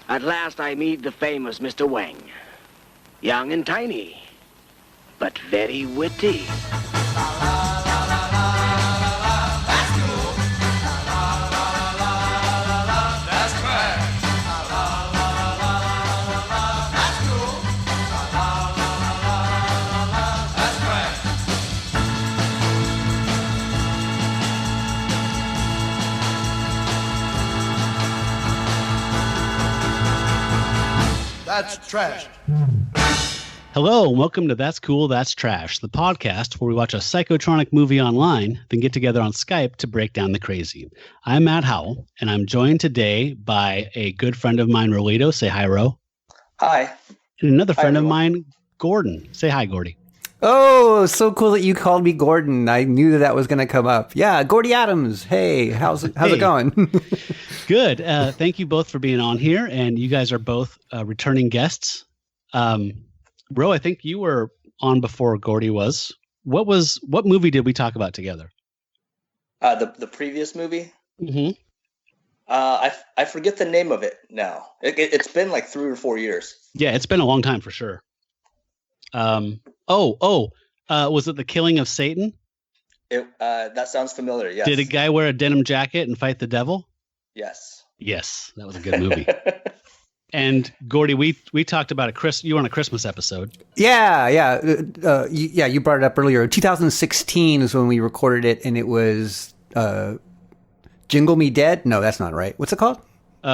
At last I meet the famous Mr. Weng. Young and tiny, but very witty. That's trash. Hello, and welcome to That's Cool, That's Trash, the podcast where we watch a psychotronic movie online, then get together on Skype to break down the crazy. I'm Matt Howell, and I'm joined today by a good friend of mine, Rolito. Say hi, Ro. Hi. And another friend of mine, Gordon. Say hi, Gordie. Oh, so cool that you called me Gordon. I knew that was going to come up. Yeah, Gordie Adams. Hey, how's it going? Good. Thank you both for being on here, and you guys are both returning guests. Ro, I think you were on before Gordie was. What movie did we talk about together? The previous movie? Mm-hmm. I forget the name of it now. It's been like 3 or 4 years. Yeah, it's been a long time for sure. Was it The Killing of Satan? That sounds familiar, yes. Did a guy wear a denim jacket and fight the devil? Yes. Yes, that was a good movie. And Gordie, we talked about you were on a Christmas episode. Yeah. You brought it up earlier. 2016 is when we recorded it, and it was Jingle Me Dead. No, that's not right. What's it called? Do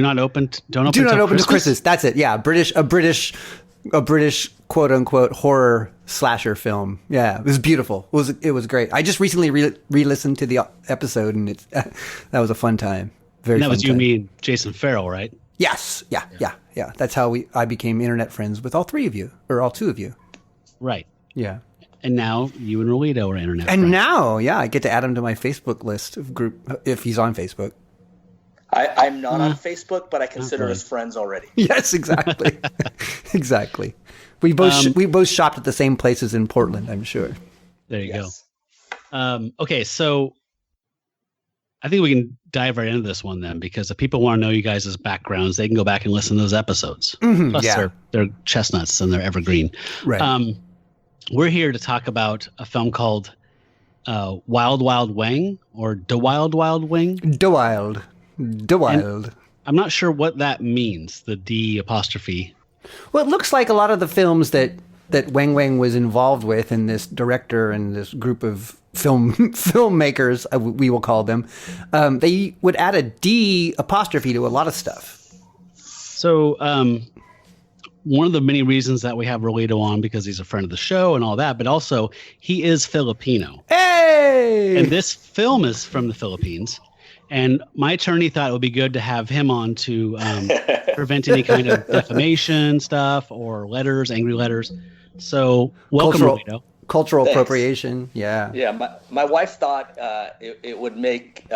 not open to Christmas. That's it. Yeah, a British quote unquote horror slasher film. Yeah, it was beautiful. It was great. I just recently re-listened to the episode, and that was a fun time. And that was you, me, and Jason Farrell, right? Yes. Yeah. That's how I became internet friends with all three of you, or all two of you. Right. Yeah. And now you and Rolito are internet friends. And now, I get to add him to my Facebook list of group if he's on Facebook. I'm not on Facebook, but I consider us friends already. Yes, exactly. Exactly. We both shopped at the same places in Portland, I'm sure. There you go. Okay, so I think we can dive right into this one then, because if people want to know you guys' backgrounds, they can go back and listen to those episodes. Mm-hmm, Plus, they're chestnuts and they're evergreen. Right. We're here to talk about a film called Wild Wild Weng, or D'Wild Wild Weng. D'Wild. And I'm not sure what that means, the D apostrophe. Well, it looks like a lot of the films that Weng Weng was involved with, and this director and this group of filmmakers, we will call them, they would add a D apostrophe to a lot of stuff. So one of the many reasons that we have Rolito on, because he's a friend of the show and all that, but also he is Filipino. Hey! And this film is from the Philippines. And my attorney thought it would be good to have him on to prevent any kind of defamation stuff or angry letters. So welcome, Rolito. Cultural appropriation. Yeah. Yeah. My wife thought it would make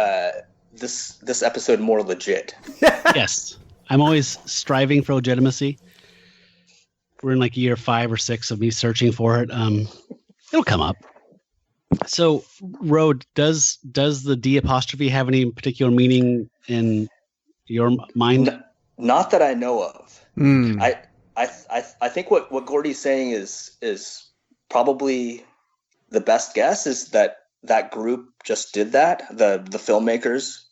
this episode more legit. Yes. I'm always striving for legitimacy. We're in like year 5 or 6 of me searching for it. It'll come up. So, Ro, does the D apostrophe have any particular meaning in your mind? Not that I know of. Mm. I think what Gordie's saying is probably the best guess, is that group just did that. The filmmakers,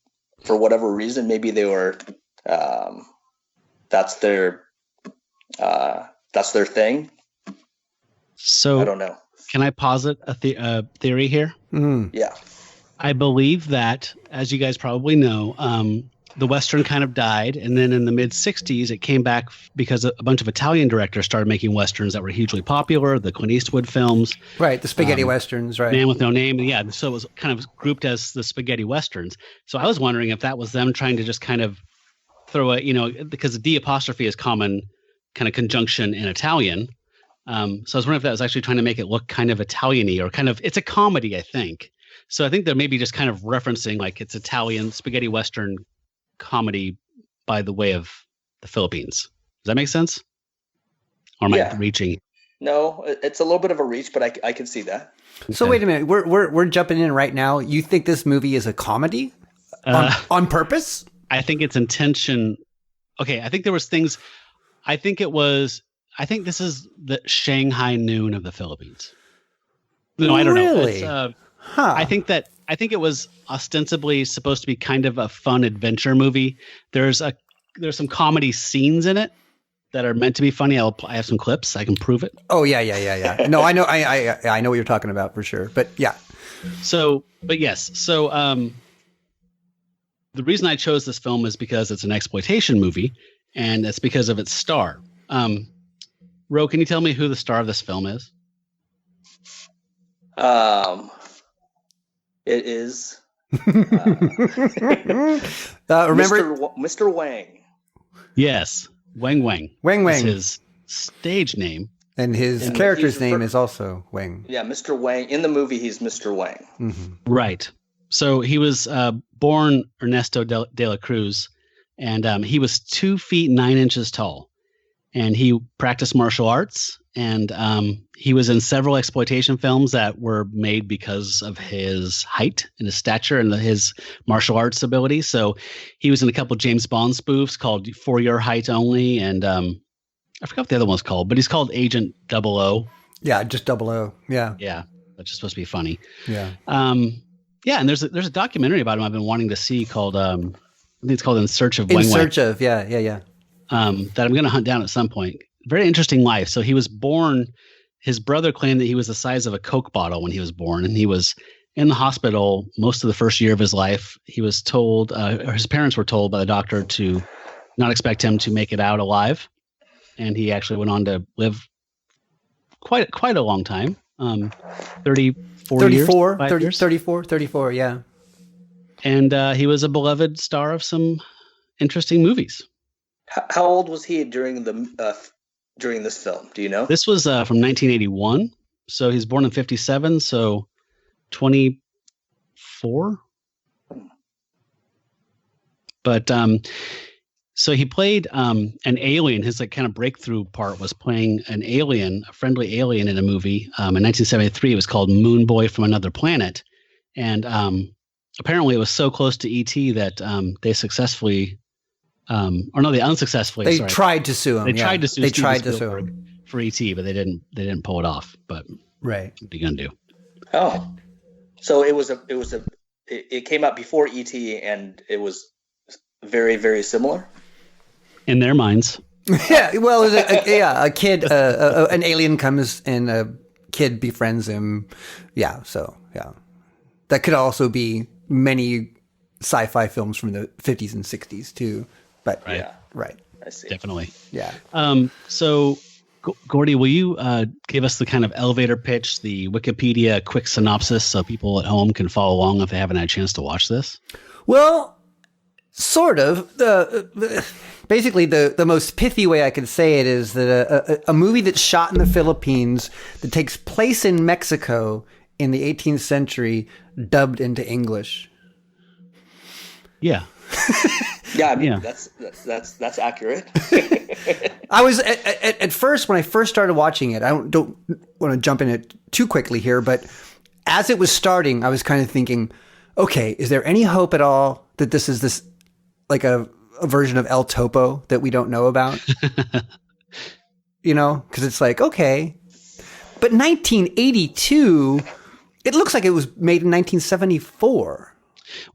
for whatever reason, maybe they were that's their thing. So I don't know. Can I posit a theory here? Mm. Yeah. I believe that, as you guys probably know, the Western kind of died. And then in the mid-'60s, it came back because a bunch of Italian directors started making Westerns that were hugely popular, the Clint Eastwood films. Right, the spaghetti Westerns, right. Man with No Name. Yeah, so it was kind of grouped as the spaghetti Westerns. So I was wondering if that was them trying to just kind of throw because the D apostrophe is common kind of conjunction in Italian. So I was wondering if that was actually trying to make it look kind of Italian-y, or kind of, it's a comedy, I think. So I think they're maybe just kind of referencing like it's Italian spaghetti Western comedy by the way of the Philippines. Does that make sense? Or am I reaching? No, it's a little bit of a reach, but I can see that. So wait a minute, we're jumping in right now. You think this movie is a comedy on purpose? I think its intention. Okay, I think there was things. I think this is the Shanghai Noon of the Philippines. No, I don't Really? know. I think it was ostensibly supposed to be kind of a fun adventure movie. There's some comedy scenes in it that are meant to be funny. I have some clips. I can prove it. Oh yeah. No, I know. I know what you're talking about for sure. But yeah. So, but yes. So, the reason I chose this film is because it's an exploitation movie, and it's because of its star. Ro, can you tell me who the star of this film is? It is remember Mr. Weng. Yes, Weng Weng. Weng Weng. Is his stage name. And his character's name is also Weng. Yeah, Mr. Weng. In the movie, he's Mr. Weng. Mm-hmm. Right. So he was born Ernesto de la Cruz, and he was 2 feet 9 inches tall. And he practiced martial arts, and he was in several exploitation films that were made because of his height and his stature and his martial arts ability. So he was in a couple of James Bond spoofs called For Your Height Only, and I forgot what the other one was called, but he's called Agent 00. Yeah, just 00. Yeah. Yeah, that's just supposed to be funny. Yeah. Yeah, and there's a documentary about him I've been wanting to see called I think it's called In Search of Weng Weng. In Search of, yeah. That I'm going to hunt down at some point. Very interesting life. So he was born, his brother claimed that he was the size of a Coke bottle when he was born, and he was in the hospital most of the first year of his life. He was told, or his parents were told by the doctor to not expect him to make it out alive. And he actually went on to live quite a long time, 34 years. 34, yeah. And he was a beloved star of some interesting movies. How old was he during this film? Do you know? This was from 1981. So he's born in 57. So 24. But so he played an alien. His kind of breakthrough part was playing an alien, a friendly alien in a movie. In 1973, it was called Moon Boy from Another Planet. And apparently it was so close to E.T. that they successfully... they unsuccessfully. They tried to sue him. They tried to sue. They Steven tried to sue Spielberg him for ET, but they didn't pull it off. But right, what are you gonna do? Oh, so it came out before ET, and it was very, very similar in their minds. Yeah, well, it was a kid, an alien comes and a kid befriends him. Yeah, so yeah, that could also be many sci-fi films from the 50s and 60s too. But right. Yeah, right. I see. Definitely. Yeah. So, Gordie, will you give us the kind of elevator pitch, the Wikipedia quick synopsis, so people at home can follow along if they haven't had a chance to watch this? Well, sort of. Basically, the most pithy way I could say it is that a movie that's shot in the Philippines that takes place in Mexico in the 18th century, dubbed into English. Yeah. Yeah, I mean, Yeah. that's accurate. I was at first, when I first started watching it, I don't want to jump in it too quickly here, but as it was starting, I was kind of thinking, okay, is there any hope at all that this is this like a version of El Topo that we don't know about? You know, because it's like, okay, but 1982, it looks like it was made in 1974.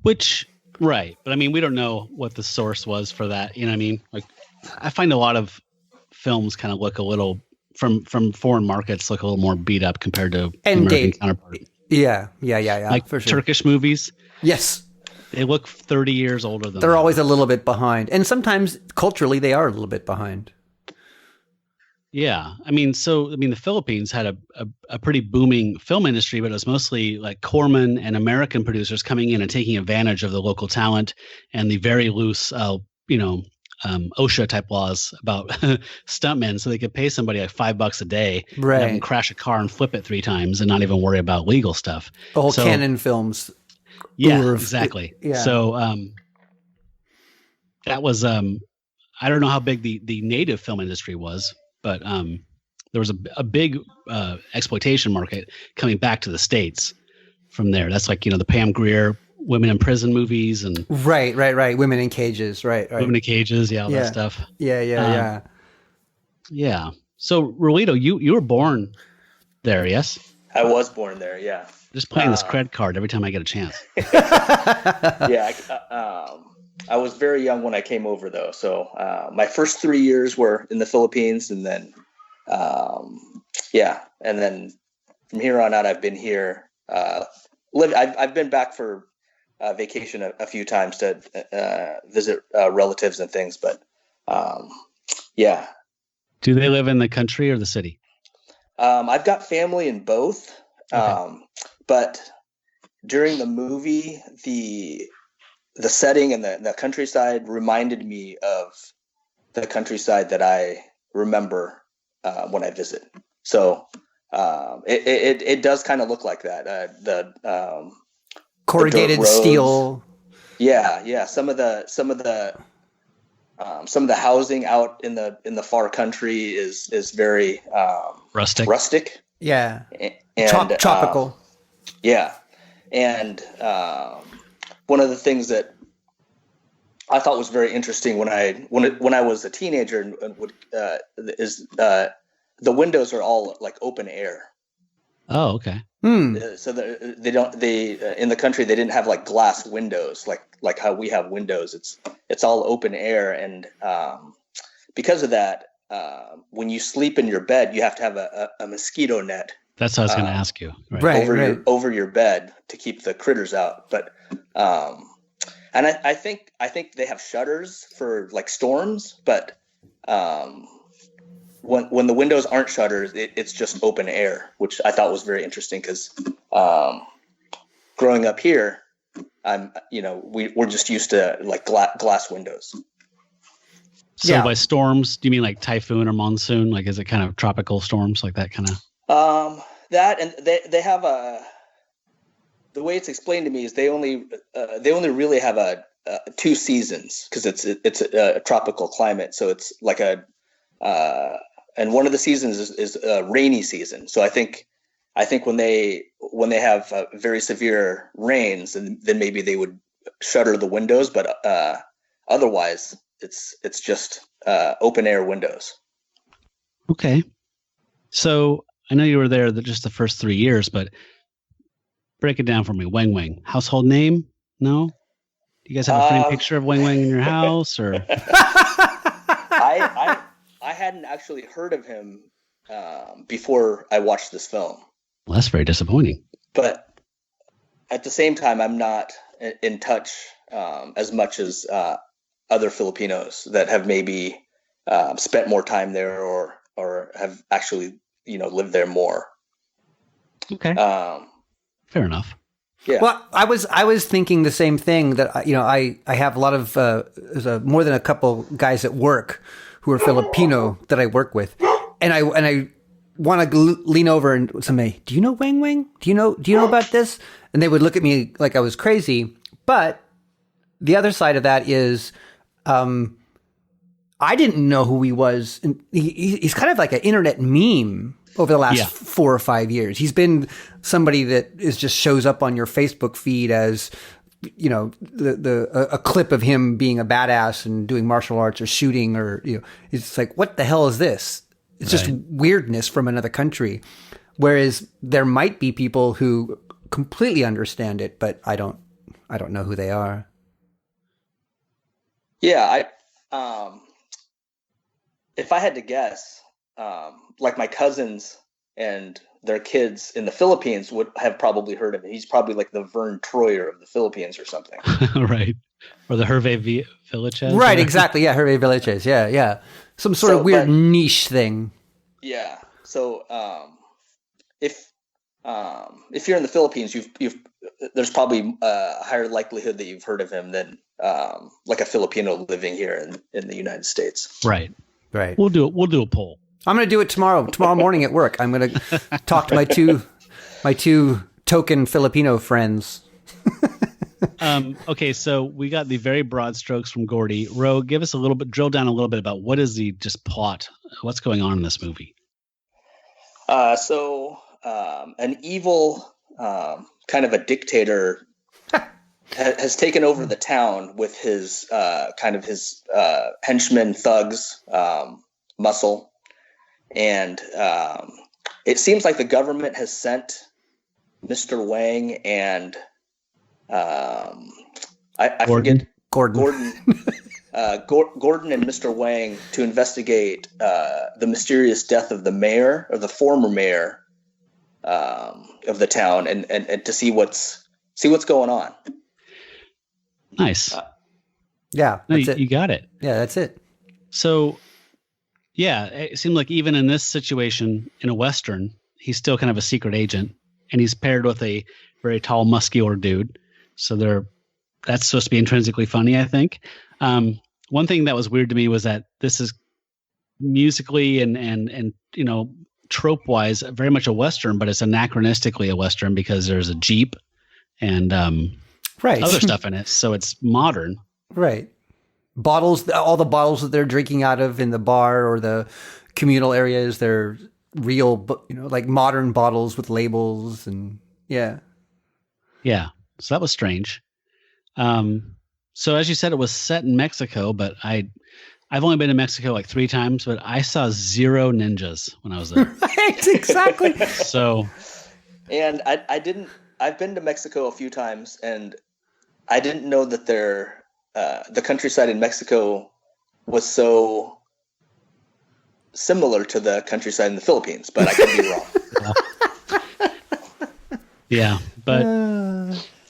Which, right. But I mean, we don't know what the source was for that. You know what I mean? Like, I find a lot of films kind of look a little, from foreign markets, look a little more beat up compared to And American date. counterpart. Yeah, Like for sure. Turkish movies, Yes, they look 30 years older than they're that. always a little bit behind. And sometimes culturally they are a little bit behind. Yeah. I mean, the Philippines had a pretty booming film industry, but it was mostly like Corman and American producers coming in and taking advantage of the local talent and the very loose, OSHA type laws about stuntmen, so they could pay somebody like $5 a day, and have them Right. crash a car and flip it 3 times and not even worry about legal stuff. The whole So- Canon films. Yeah, Or- exactly. yeah. So that was I don't know how big the native film industry was, but there was a big exploitation market coming back to the States from there. That's like, the Pam Grier women in prison movies and right. Women in cages. Right. Women in cages. Yeah. All that stuff. Yeah. Yeah. So Rolito, you were born there. Yes. I was born there. Yeah. Just playing this credit card every time I get a chance. Yeah. I was very young when I came over, though. So my first 3 years were in the Philippines, and then, and then from here on out, I've been here. I've been back for vacation a few times to visit relatives and things, but yeah. Do they live in the country or the city? I've got family in both, Okay. but during the movie, the setting and the countryside reminded me of the countryside that I remember when I visit. So it does kind of look like that. The Corrugated the dirt roads. steel. Yeah. Some of the housing out in the far country is very rustic. Yeah. And tropical. Yeah. And one of the things that I thought was very interesting when I was a teenager is the windows are all like open air. Oh, okay. So they in the country they didn't have like glass windows like how we have windows. It's all open air, and because of that, when you sleep in your bed, you have to have a mosquito net. That's what I was going to ask you. Right. Over your bed to keep the critters out. But and I think they have shutters for like storms, but when the windows aren't shutters, it's just open air, which I thought was very interesting because growing up here, we're just used to like glass windows. So by storms, do you mean like typhoon or monsoon? Like, is it kind of tropical storms like that kind of? That, and they have the way it's explained to me is they only really have two seasons because it's a tropical climate. So it's like and one of the seasons is a rainy season. So I think when they have very severe rains, then maybe they would shutter the windows, but otherwise it's just open air windows. Okay. So I know you were there just the first 3 years, but break it down for me. Weng Weng, household name? No? Do you guys have a framed picture of Weng Weng in your house, or? I hadn't actually heard of him before I watched this film. Well, that's very disappointing. But at the same time, I'm not in touch as much as other Filipinos that have maybe spent more time there or have actually lived there more. Okay. Fair enough. Yeah. Well, I was thinking the same thing that I have a lot of there's more than a couple guys at work who are Filipino that I work with, and I want to lean over and say, "Do you know Weng Weng? Do you know about this?" And they would look at me like I was crazy. But the other side of that is, I didn't know who he was. And he's kind of like an internet meme over the last 4 or 5 years. He's been somebody that just shows up on your Facebook feed as, a clip of him being a badass and doing martial arts or shooting, or, it's like, what the hell is this? It's just weirdness from another country. Whereas there might be people who completely understand it, but I don't know who they are. Yeah. If I had to guess, like my cousins and their kids in the Philippines would have probably heard of him. He's probably like the Vern Troyer of the Philippines or something. Right. Or the Hervé Villachez. Right, exactly. Yeah, Hervé Villachez. Yeah. Some sort of weird niche thing. Yeah. So if you're in the Philippines, there's probably a higher likelihood that you've heard of him than like a Filipino living here in the United States. Right. We'll do a poll. I'm going to do it tomorrow morning at work. I'm going to talk to my two token Filipino friends. Okay, so we got the very broad strokes from Gordie. Ro, drill down a little bit about what is the just plot? What's going on in this movie? An evil kind of a dictator has taken over the town with his henchmen, thugs, muscle, and it seems like the government has sent Mr. Weng and I forget Gordon. Gordon and Mr. Weng to investigate the mysterious death of the former mayor of the town, and to see what's going on. Nice. Yeah, No, you got it. Yeah, that's it. So, yeah, it seemed like even in this situation in a Western, he's still kind of a secret agent, and he's paired with a very tall, muscular dude. So that's supposed to be intrinsically funny, I think. One thing that was weird to me was that this is musically and trope wise very much a Western, but it's anachronistically a Western because there's a Jeep and other stuff in it. So it's modern. Right. Bottles, all the bottles that they're drinking out of in the bar or the communal areas, they're real, like modern bottles with labels and yeah. Yeah. So that was strange. So as you said, it was set in Mexico, but I've only been to Mexico like 3 times, but I saw 0 ninjas when I was there. Right, exactly. So, and I've been to Mexico a few times, and I didn't know that the countryside in Mexico was so similar to the countryside in the Philippines, but I could be wrong. Yeah, but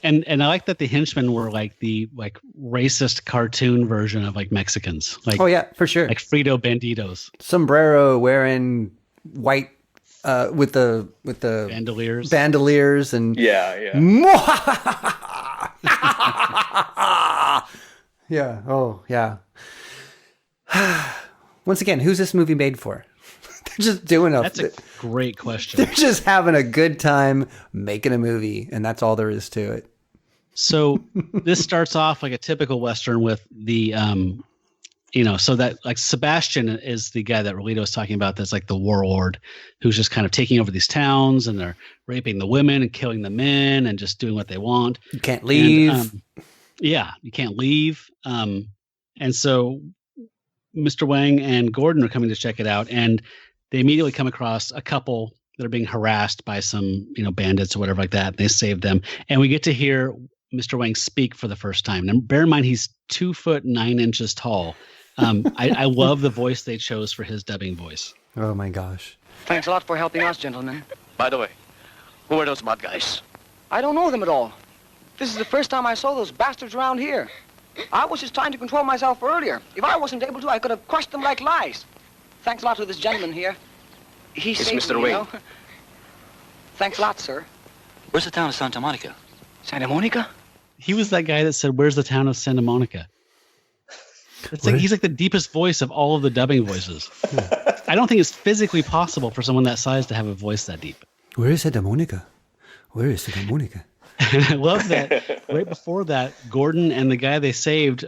and I like that the henchmen were like the racist cartoon version of like Mexicans. Like, oh yeah, for sure. Like Frito Banditos. Sombrero wearing white with the bandoliers and yeah. Yeah. Oh yeah. Once again, who's this movie made for? They're just doing That's a great question. They're just having a good time making a movie, and that's all there is to it. So this starts off like a typical Western with the, so that like Sebastian is the guy that Rolito was talking about. That's like the warlord who's just kind of taking over these towns, and they're raping the women and killing the men and just doing what they want. You can't leave. And, you can't leave. And so Mr. Weng and Gordon are coming to check it out, and they immediately come across a couple that are being harassed by some, bandits or whatever like that. And they save them, and we get to hear Mr. Weng speak for the first time. And bear in mind, he's 2'9" tall. I love the voice they chose for his dubbing voice. Oh my gosh. Thanks a lot for helping us, gentlemen. By the way, who are those bad guys? I don't know them at all. This is the first time I saw those bastards around here. I was just trying to control myself earlier. If I wasn't able to, I could have crushed them like lice. Thanks a lot to this gentleman here. He's Mr. Weng. Thanks a lot, sir. Where's the town of Santa Monica? Santa Monica? He was that guy that said, "Where's the town of Santa Monica?" He's like the deepest voice of all of the dubbing voices. I don't think it's physically possible for someone that size to have a voice that deep. Where is Santa Monica? Where is Santa Monica? And I love that right before that, Gordon and the guy they saved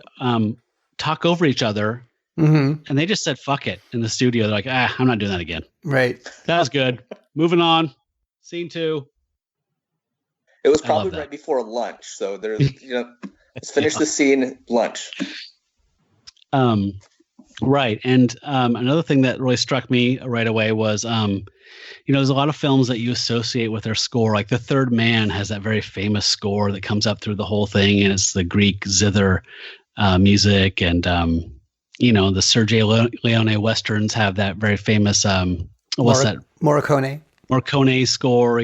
talk over each other, and they just said, "Fuck it," in the studio. They're like, I'm not doing that again. Right. That was good. Moving on. Scene 2. It was probably right before lunch, so there's let's finish the scene, lunch. Right. And another thing that really struck me right away was there's a lot of films that you associate with their score. Like The Third Man has that very famous score that comes up through the whole thing, and it's the Greek zither music. And the Sergei Leone westerns have that very famous Morricone score,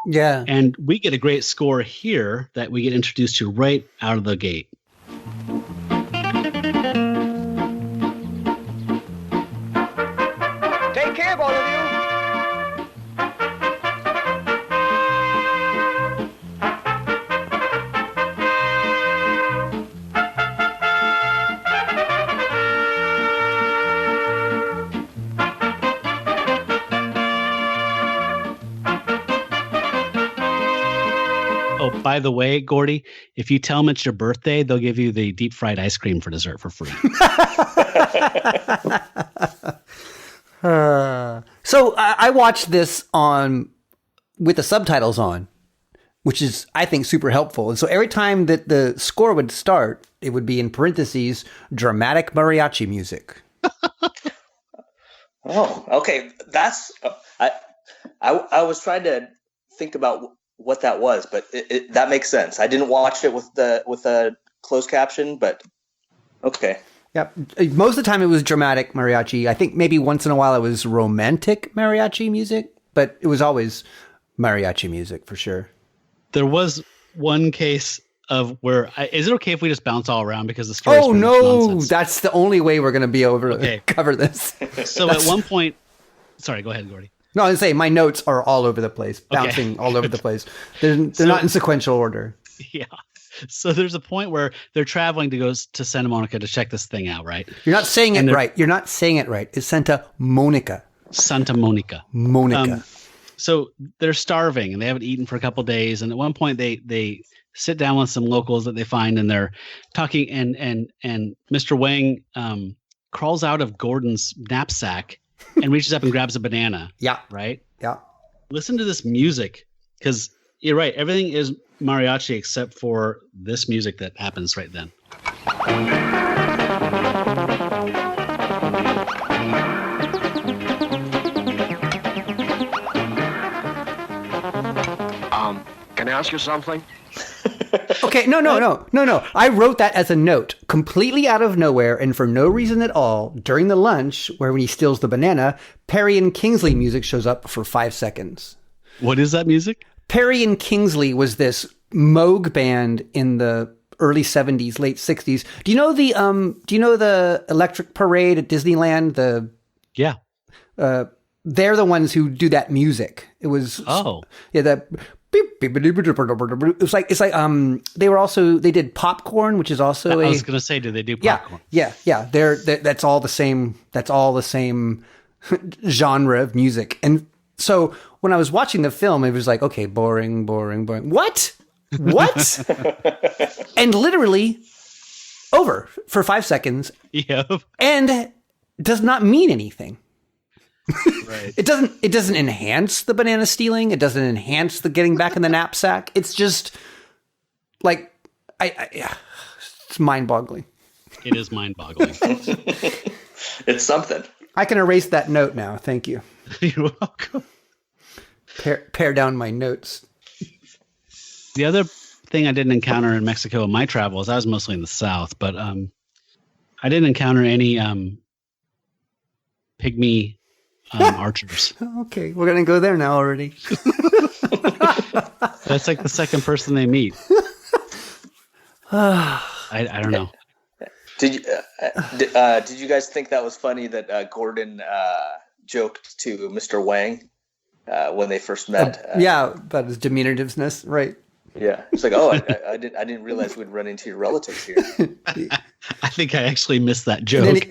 Yeah. And we get a great score here that we get introduced to right out of the gate. Take care, both of you. Oh, by the way, Gordie, if you tell them it's your birthday, they'll give you the deep fried ice cream for dessert for free. So I watched this with the subtitles on, which is, I think, super helpful. And so every time that the score would start, it would be in parentheses, dramatic mariachi music. Oh, okay. That's I was trying to think about what that was, but that makes sense. I didn't watch it with a closed caption, but okay. Yeah, most of the time it was dramatic mariachi. I think maybe once in a while it was romantic mariachi music, but it was always mariachi music for sure. There was one case of where is it okay if we just bounce all around because the story? Oh no, that's the only way we're going to be able to cover this. So at one point, sorry, go ahead, Gordie. No, I was saying my notes are all over the place, bouncing all over the place. They're not in sequential order. Yeah. So there's a point where they're traveling to go to Santa Monica to check this thing out, right? You're not saying it right. You're not saying it right. It's Santa Monica. Santa Monica. Monica. So they're starving and they haven't eaten for a couple of days. And at one point they sit down with some locals that they find and they're talking and Mr. Weng crawls out of Gordon's knapsack and reaches up and grabs a banana. Yeah. Right? Yeah. Listen to this music because you're right. Everything is mariachi except for this music that happens right then. Can I ask you something? Okay, no. I wrote that as a note, completely out of nowhere and for no reason at all. During the lunch, where when he steals the banana, Perry and Kingsley music shows up for 5 seconds. What is that music? Perry and Kingsley was this Moog band in the early 70s, late 60s. Do you know the Electric Parade at Disneyland? Yeah. They're the ones who do that music. It was it's like they did Popcorn, which is also I was going to say, do they do Popcorn? Yeah. That's all the same genre of music. And so when I was watching the film, it was like, okay, boring. What? And literally over for 5 seconds. Yeah. And does not mean anything. Right. It doesn't enhance the banana stealing. It doesn't enhance the getting back in the knapsack. It's just like it's mind-boggling. It is mind-boggling. It's something. I can erase that note now. Thank you. You're welcome. Pare down my notes. The other thing I didn't encounter in Mexico in my travels, I was mostly in the South, but I didn't encounter any pygmy archers. Okay, we're gonna go there now already. That's like the second person they meet. I don't know. Did you guys think that was funny that Gordon joked to Mr. Weng when they first met? About his diminutiveness, right? Yeah, it's like, oh, I didn't realize we'd run into your relatives here. I think I actually missed that joke.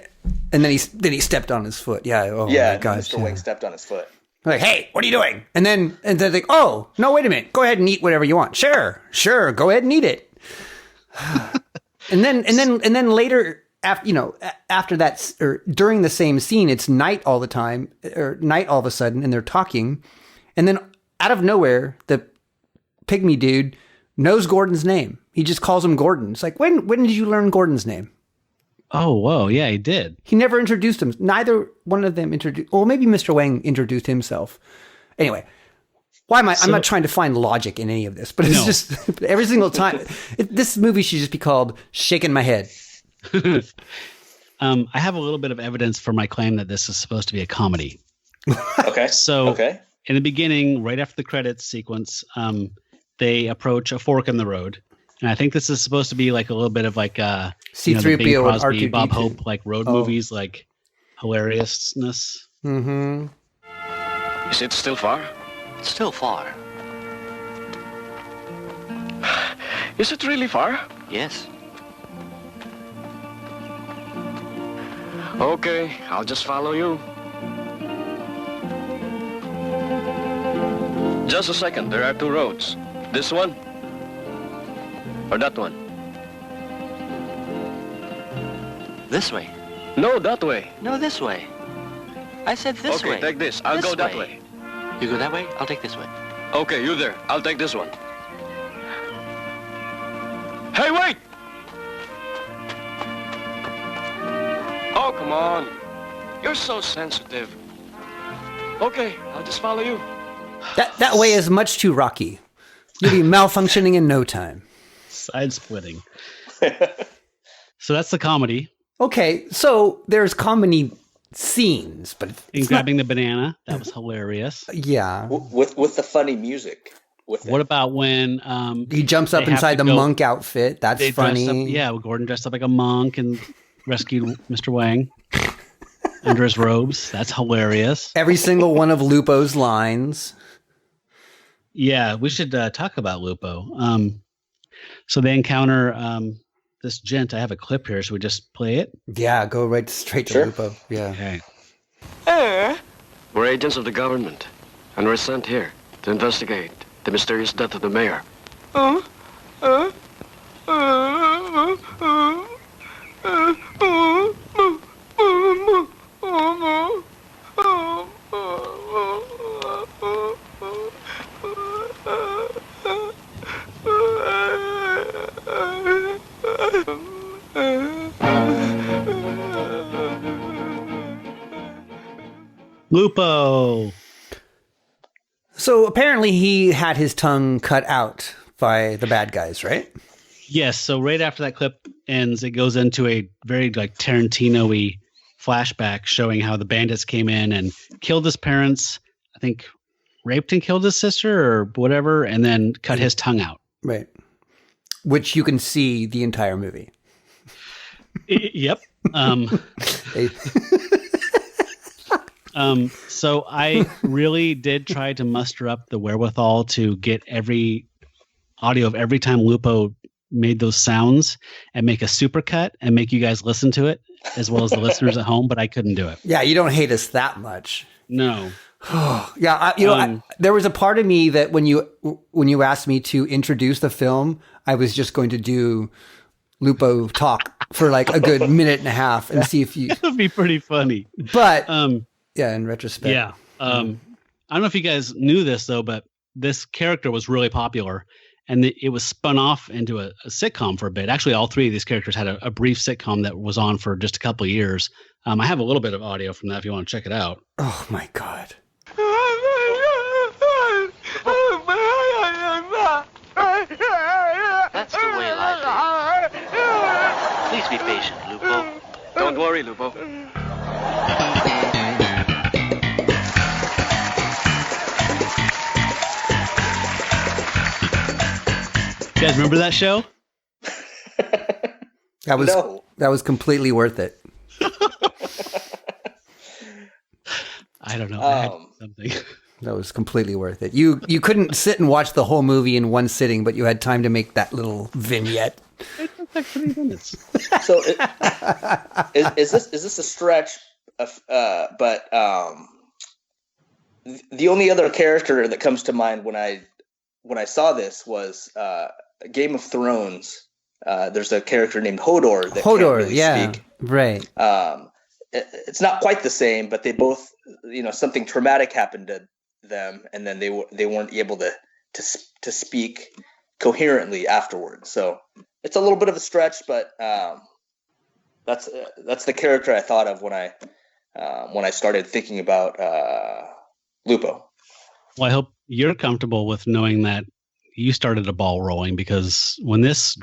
And then he stepped on his foot. Yeah. Oh yeah. My gosh. Mr. Weng stepped on his foot. Like, hey, what are you doing? And then they're like, oh no, wait a minute. Go ahead and eat whatever you want. Sure. Go ahead and eat it. and then later, after that, or during the same scene, it's night all the time, or night all of a sudden, and they're talking, and then out of nowhere, the pygmy dude knows Gordon's name. He just calls him Gordon. It's like, when did you learn Gordon's name? Oh, whoa. Yeah, he did. He never introduced him. Neither one of them introduced. Well, maybe Mr. Weng introduced himself. Anyway, I'm not trying to find logic in any of this, but it's just every single time. This movie should just be called Shaking My Head. I have a little bit of evidence for my claim that this is supposed to be a comedy. Okay. So in the beginning, right after the credits sequence, they approach a fork in the road. And I think this is supposed to be like a little bit of like the Bing Crosby, Bob Hope, like road movies, like hilariousness. Mm-hmm. Is it still far? It's still far. Is it really far? Yes. Okay, I'll just follow you. Just a second, there are two roads. This one? Or that one? This way. No, that way. No, this way. I said this way. Okay, take this. I'll go that way. You go that way? I'll take this way. Okay, you there. I'll take this one. Hey, wait! Oh, come on. You're so sensitive. Okay, I'll just follow you. That way is much too rocky. You'll be malfunctioning in no time. Side splitting. So that's the comedy. Okay, so there's comedy scenes, but And grabbing the banana, that was hilarious. yeah. With the funny music. What about when He jumps up they have inside to the go- monk outfit. That's they dressed funny. up? Yeah, Gordon dressed up like a monk and rescued Mr. Weng under his robes. That's hilarious. Every single one of Lupo's lines. Yeah, we should talk about Lupo. So they encounter this gent. I have a clip here. Should we just play it? Yeah, go right straight to Sure. Lupo. Yeah. Okay. We're agents of the government, and we're sent here to investigate the mysterious death of the mayor. Lupo. So apparently he had his tongue cut out by the bad guys, right? Yes. So right after that clip ends, it goes into a very like Tarantino-y flashback showing how the bandits came in and killed his parents. I think raped and killed his sister or whatever, and then cut his tongue out. Right. Which you can see the entire movie. Yep. They- So I really did try to muster up the wherewithal to get every audio of every time Lupo made those sounds and make a supercut and make you guys listen to it as well as the listeners at home, but I couldn't do it. yeah, you don't hate us that much. No. Yeah, there was a part of me that when you asked me to introduce the film, I was just going to do Lupo talk for like a good minute and a half and see if you. That would be pretty funny. But yeah, in retrospect, Yeah. I don't know if you guys knew this though, but this character was really popular and it was spun off into a sitcom for a bit. Actually, all three of these characters had a brief sitcom that was on for just a couple of years. I have a little bit of audio from that if you want to check it out. Oh my God. That's the way life is. Please be patient, Lupo. Don't worry, Lupo. You guys remember that show? That was completely worth it. I don't know. I had something. That was completely worth it. You couldn't sit and watch the whole movie in one sitting, but you had time to make that little vignette. It took like 3 minutes. So is this a stretch? But the only other character that comes to mind when I saw this was Game of Thrones. There's a character named Hodor that can't really speak. Right. It's not quite the same, but they both, something traumatic happened to them, and then they weren't able to speak coherently afterwards. So it's a little bit of a stretch, but that's the character I thought of when I started thinking about Lupo. Well, I hope you're comfortable with knowing that you started a ball rolling, because when this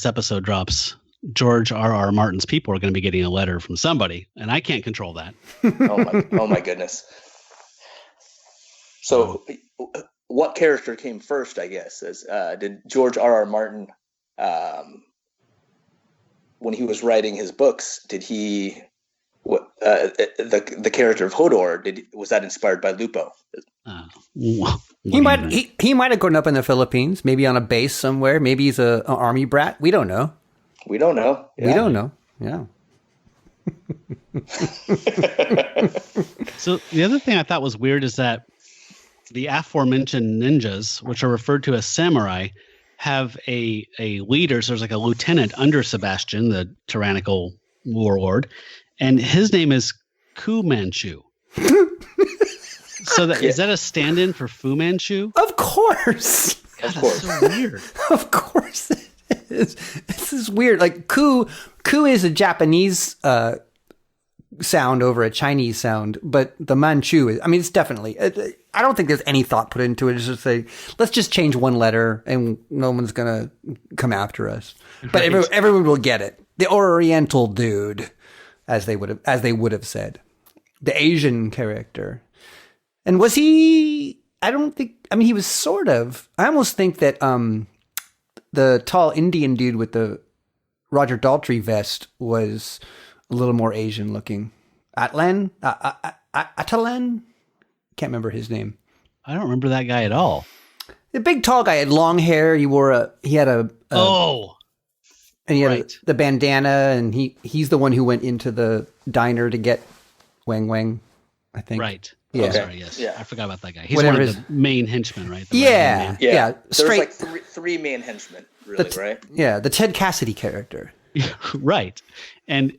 episode drops, George R.R. Martin's people are going to be getting a letter from somebody, and I can't control that. Oh my goodness. So what character came first, I guess? Did George R.R. Martin, when he was writing his books, did he the character of Hodor, was that inspired by Lupo? He might have grown up in the Philippines, maybe on a base somewhere. Maybe he's an army brat. We don't know. We don't know. Yeah. We don't know. Yeah. So the other thing I thought was weird is that the aforementioned ninjas, which are referred to as samurai, have a leader. So there's like a lieutenant under Sebastian, the tyrannical warlord, and his name is Ku Manchu. So is that a stand-in for Fu Manchu? Of course. Of course. That's so weird. Of course it is. This is weird. Like Ku is a Japanese sound over a Chinese sound, but the Manchu is, I mean, it's definitely, I don't think there's any thought put into it. It's just say, let's just change one letter and no one's going to come after us. But Right. everyone will get it. The Oriental dude, as they would have said. The Asian character. And was he, he was sort of, I almost think that the tall Indian dude with the Roger Daltrey vest was a little more Asian looking. Atalan? Can't remember his name. I don't remember that guy at all. The big tall guy had long hair. He had right. the bandana, and he's the one who went into the diner to get Weng Weng, I think. Right. Yeah. Oh, sorry, yes. Yeah. I forgot about that guy. He's Whatever one of the main henchmen, right? The Yeah. right-hand man. Yeah. There's Straight. like three main henchmen, really, right? Yeah, the Ted Cassidy character. Right. And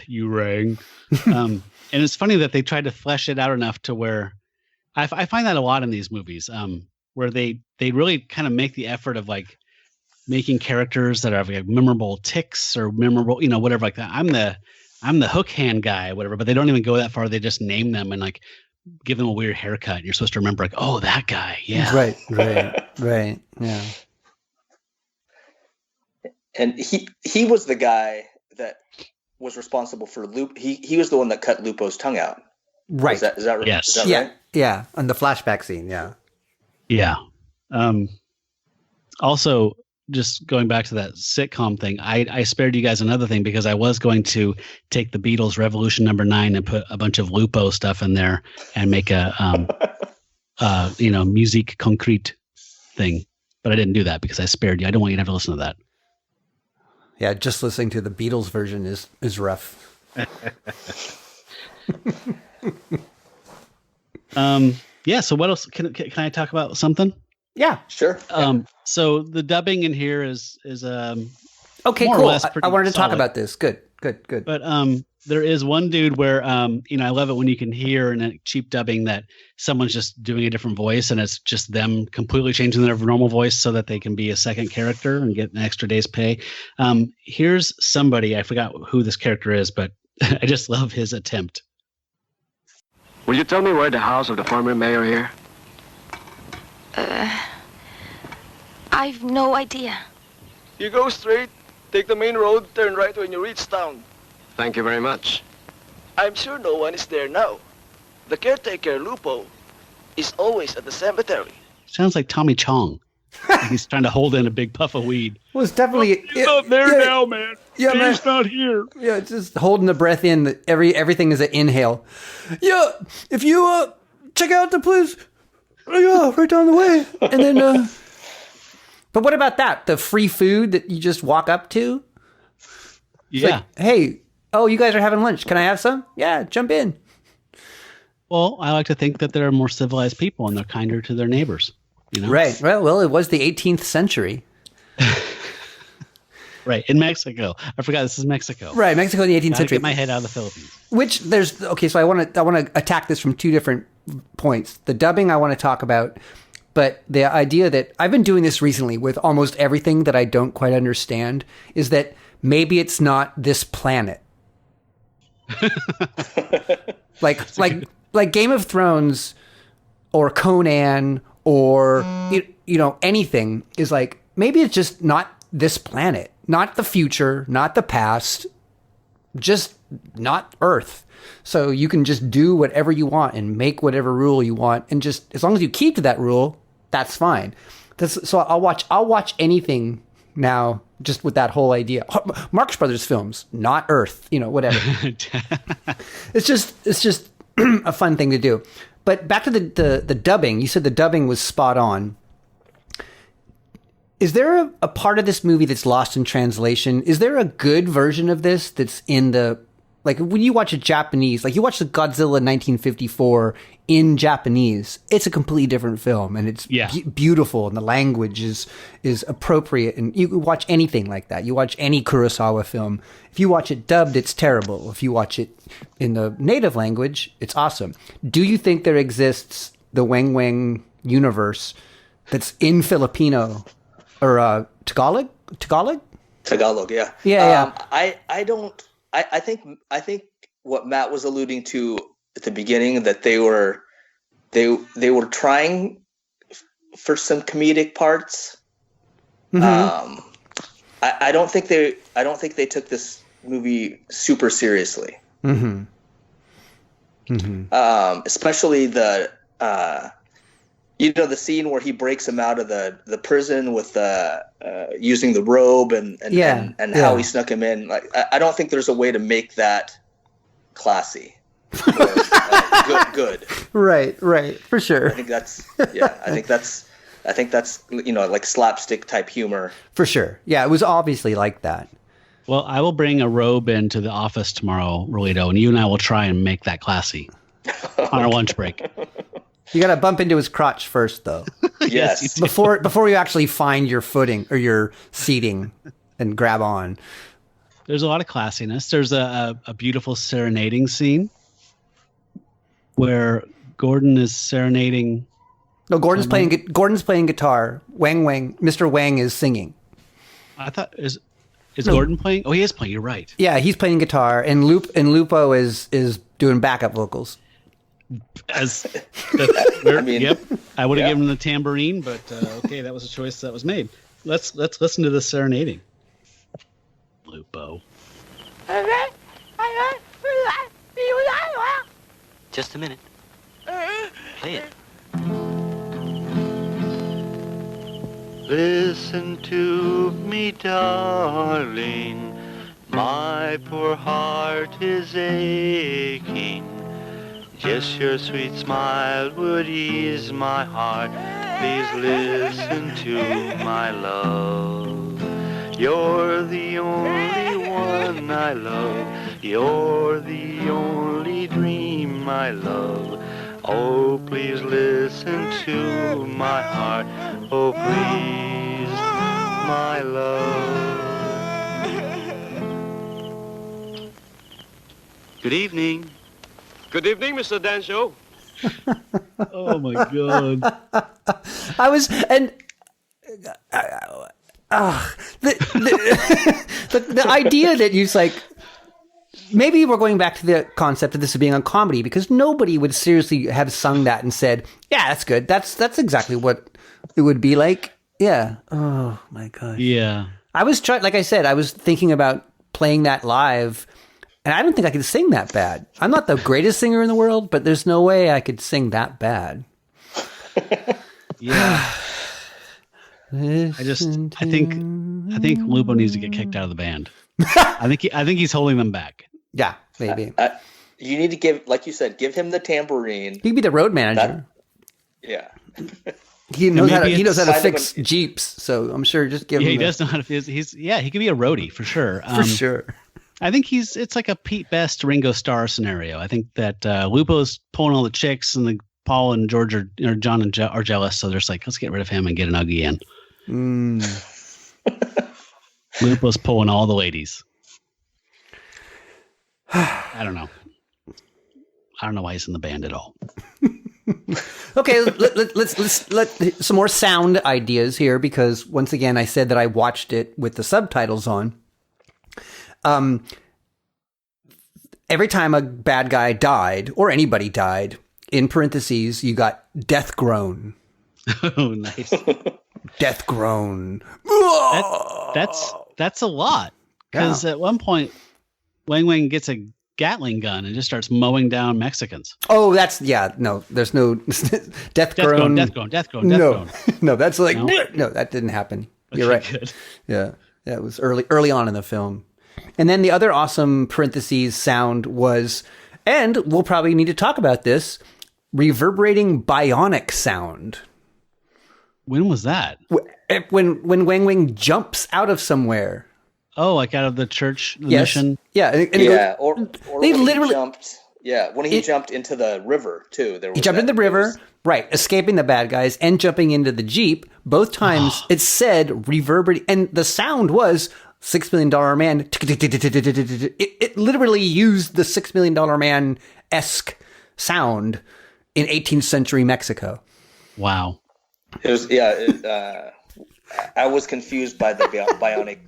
you rang. And it's funny that they tried to flesh it out enough to where I find that a lot in these movies, where they really kind of make the effort of like making characters that have like memorable tics or memorable, whatever like that. I'm the hook hand guy, whatever, but they don't even go that far. They just name them and like give them a weird haircut. You're supposed to remember like, oh, that guy. Yeah. Right. Yeah. And he was the guy that was responsible for He was the one that cut Lupo's tongue out. Right. Is that right? Yes. Is that Yeah. right? Yeah. On the flashback scene. Yeah. Yeah. Also, just going back to that sitcom thing, I spared you guys another thing because I was going to take the Beatles Revolution #9 and put a bunch of Lupo stuff in there and make a musique concrete thing, but I didn't do that because I spared you. I don't want you to have to listen to that. Yeah. Just listening to the Beatles version is rough. Yeah. So what else can I talk about something? Yeah. Sure. So the dubbing in here is Okay, more or cool. less I pretty wanted to talk solid. about this. Good. But there is one dude where I love it when you can hear in a cheap dubbing that someone's just doing a different voice and it's just them completely changing their normal voice so that they can be a second character and get an extra day's pay. Here's somebody, I forgot who this character is, but I just love his attempt. Will you tell me where the house of the former mayor here? I've no idea. You go straight, take the main road, turn right when you reach town. Thank you very much. I'm sure no one is there now. The caretaker, Lupo, is always at the cemetery. Sounds like Tommy Chong. Like he's trying to hold in a big puff of weed. Well, it's definitely Not there now, man. Yeah, man. He's not here. Yeah, just holding the breath in. Everything is an inhale. Yeah, if you check out the place, right down the way, and then. But what about that? The free food that you just walk up to? It's Yeah. like, hey, you guys are having lunch. Can I have some? Yeah, jump in. Well, I like to think that they're more civilized people and they're kinder to their neighbors. Right. Well, it was the 18th century. Right. In Mexico. I forgot this is Mexico. Right, Mexico in the 18th Gotta century. get my head out of the Philippines. Which so I want to attack this from two different points. The dubbing I want to talk about, but the idea that I've been doing this recently with almost everything that I don't quite understand is that maybe it's not this planet. like Game of Thrones or Conan or anything is like maybe it's just not this planet, not the future, not the past, just not Earth. So you can just do whatever you want and make whatever rule you want, and just as long as you keep to that rule, that's fine. So I'll watch anything now just with that whole idea. Marx Brothers films, not Earth, whatever. It's just a fun thing to do. But back to the dubbing. You said the dubbing was spot on. Is there a part of this movie that's lost in translation? Is there a good version of this that's in the Like when you watch a Japanese, like you watch the Godzilla 1954 in Japanese, it's a completely different film, and it's beautiful, and the language is appropriate. And you watch anything like that. You watch any Kurosawa film. If you watch it dubbed, it's terrible. If you watch it in the native language, it's awesome. Do you think there exists the Weng Weng universe that's in Filipino or Tagalog? Tagalog, yeah. Yeah. I don't. I think what Matt was alluding to at the beginning, that they were trying for some comedic parts. Mm-hmm. I don't think they took this movie super seriously. Mm-hmm. Mm-hmm. Especially the the scene where he breaks him out of the prison with using the robe and how he snuck him in. Like, I don't think there's a way to make that classy. Good. Right, for sure. I think that's like slapstick type humor. For sure. Yeah, it was obviously like that. Well, I will bring a robe into the office tomorrow, Rolito, and you and I will try and make that classy on our lunch break. You got to bump into his crotch first, though. Yes. Before you actually find your footing or your seating and grab on. There's a lot of classiness. There's a beautiful serenading scene where Gordon is serenading. No, Gordon's playing guitar. Mr. Weng is singing. I thought is Gordon playing? Oh, he is playing. You're right. Yeah, he's playing guitar, and Lupo is doing backup vocals. Yep. I would have given him the tambourine, but okay, that was a choice that was made. Let's listen to the serenading. Lupo. Just a minute. Play it. Listen to me, darling. My poor heart is aching. Just your sweet smile would ease my heart. Please listen to my love. You're the only one I love. You're the only dream I love. Oh, please listen to my heart. Oh, please, my love. Good evening. Good evening, Mr. Dancho. Oh my God! The idea that you like. Maybe we're going back to the concept of this being a comedy, because nobody would seriously have sung that and said, "Yeah, that's good. That's exactly what it would be like." Yeah. Oh my gosh. Yeah. I was like I said, I was thinking about playing that live. And I don't think I could sing that bad. I'm not the greatest singer in the world, but there's no way I could sing that bad. Yeah. I think Lupo needs to get kicked out of the band. I think he's holding them back. Yeah, maybe. You need to give, like you said, give him the tambourine. He'd be the road manager. Yeah. He knows how to fix Jeeps, so I'm sure just give him. Yeah, he does know how to fix. He could be a roadie for sure. For sure. I think it's like a Pete Best Ringo Starr scenario. I think that Lupo's pulling all the chicks, and the Paul and George or John are jealous, so they're just like, let's get rid of him and get an Ugly in. Lupo's pulling all the ladies. I don't know why he's in the band at all. Okay, let's let some more sound ideas here, because once again I said that I watched it with the subtitles on. Every time a bad guy died, or anybody died, in parentheses, you got death groan. Oh, nice. Death groan. That's a lot. Because at one point, Weng Weng gets a Gatling gun and just starts mowing down Mexicans. Oh, there's no death groan. Death groan. No, that's like, no, that didn't happen. You're right. Good. Yeah, it was early on in the film. And then the other awesome parentheses sound was, and we'll probably need to talk about this, reverberating bionic sound. When was that? When Weng Weng jumps out of somewhere. Oh, like out of the church the Yes. mission? Yeah. And Yeah, or they when literally- he jumped. Yeah, when he jumped into the river too. He jumped in the river, right, escaping the bad guys and jumping into the Jeep. Both times it said reverberate, and the sound was $6 Million Man. It literally used the $6 Million Man-esque sound in 18th century Mexico. Wow. It was I was confused by the bionic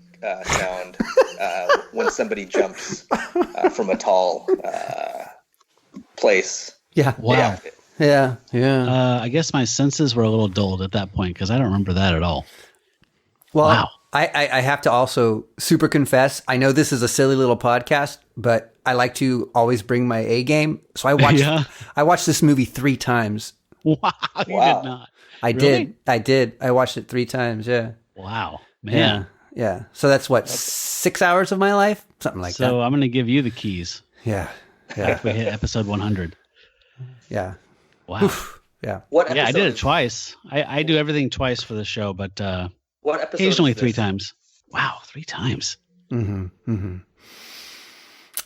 sound when somebody jumps from a tall place. Yeah. Wow. Yeah. I guess my senses were a little dulled at that point because I don't remember that at all. Well, Wow. I have to also super confess, I know this is a silly little podcast, but I like to always bring my A game. So I watched this movie 3 times. Wow. You did not. I Really? did. I watched it 3 times. Yeah. Wow. Man. Yeah. So that's what, 6 hours of my life? Something like that. So I'm going to give you the keys Yeah. if we hit episode 100. Yeah. Wow. Oof. Yeah. What Yeah, I did it is- twice. I do everything twice for the show, but What episode? occasionally is 3 this? times. Wow, 3 times.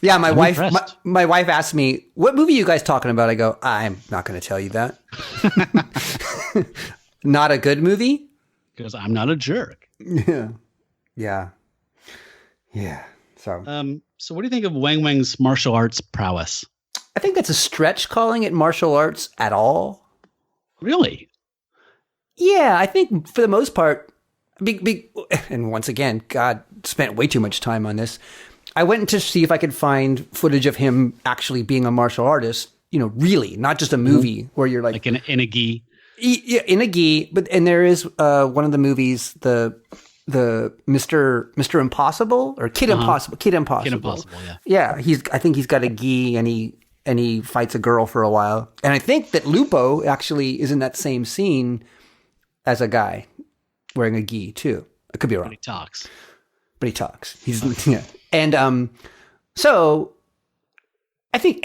Yeah, my I'm wife impressed. my wife asked me, "What movie are you guys talking about?" I go, "I'm not going to tell you that." Not a good movie? Because I'm not a jerk. Yeah. So, So what do you think of Weng Weng's martial arts prowess? I think that's a stretch calling it martial arts at all. Really? Yeah, I think for the most part, and once again, God spent way too much time on this. I went to see if I could find footage of him actually being a martial artist, really, not just a movie where you're like in a gi? Yeah, in a gi. And there is one of the movies, the Mr. Impossible or Kid Impossible. Kid Impossible, yeah. Yeah, I think he's got a gi and he fights a girl for a while. And I think that Lupo actually is in that same scene as a guy wearing a gi too. I could be wrong. But he talks. He's yeah. And so I think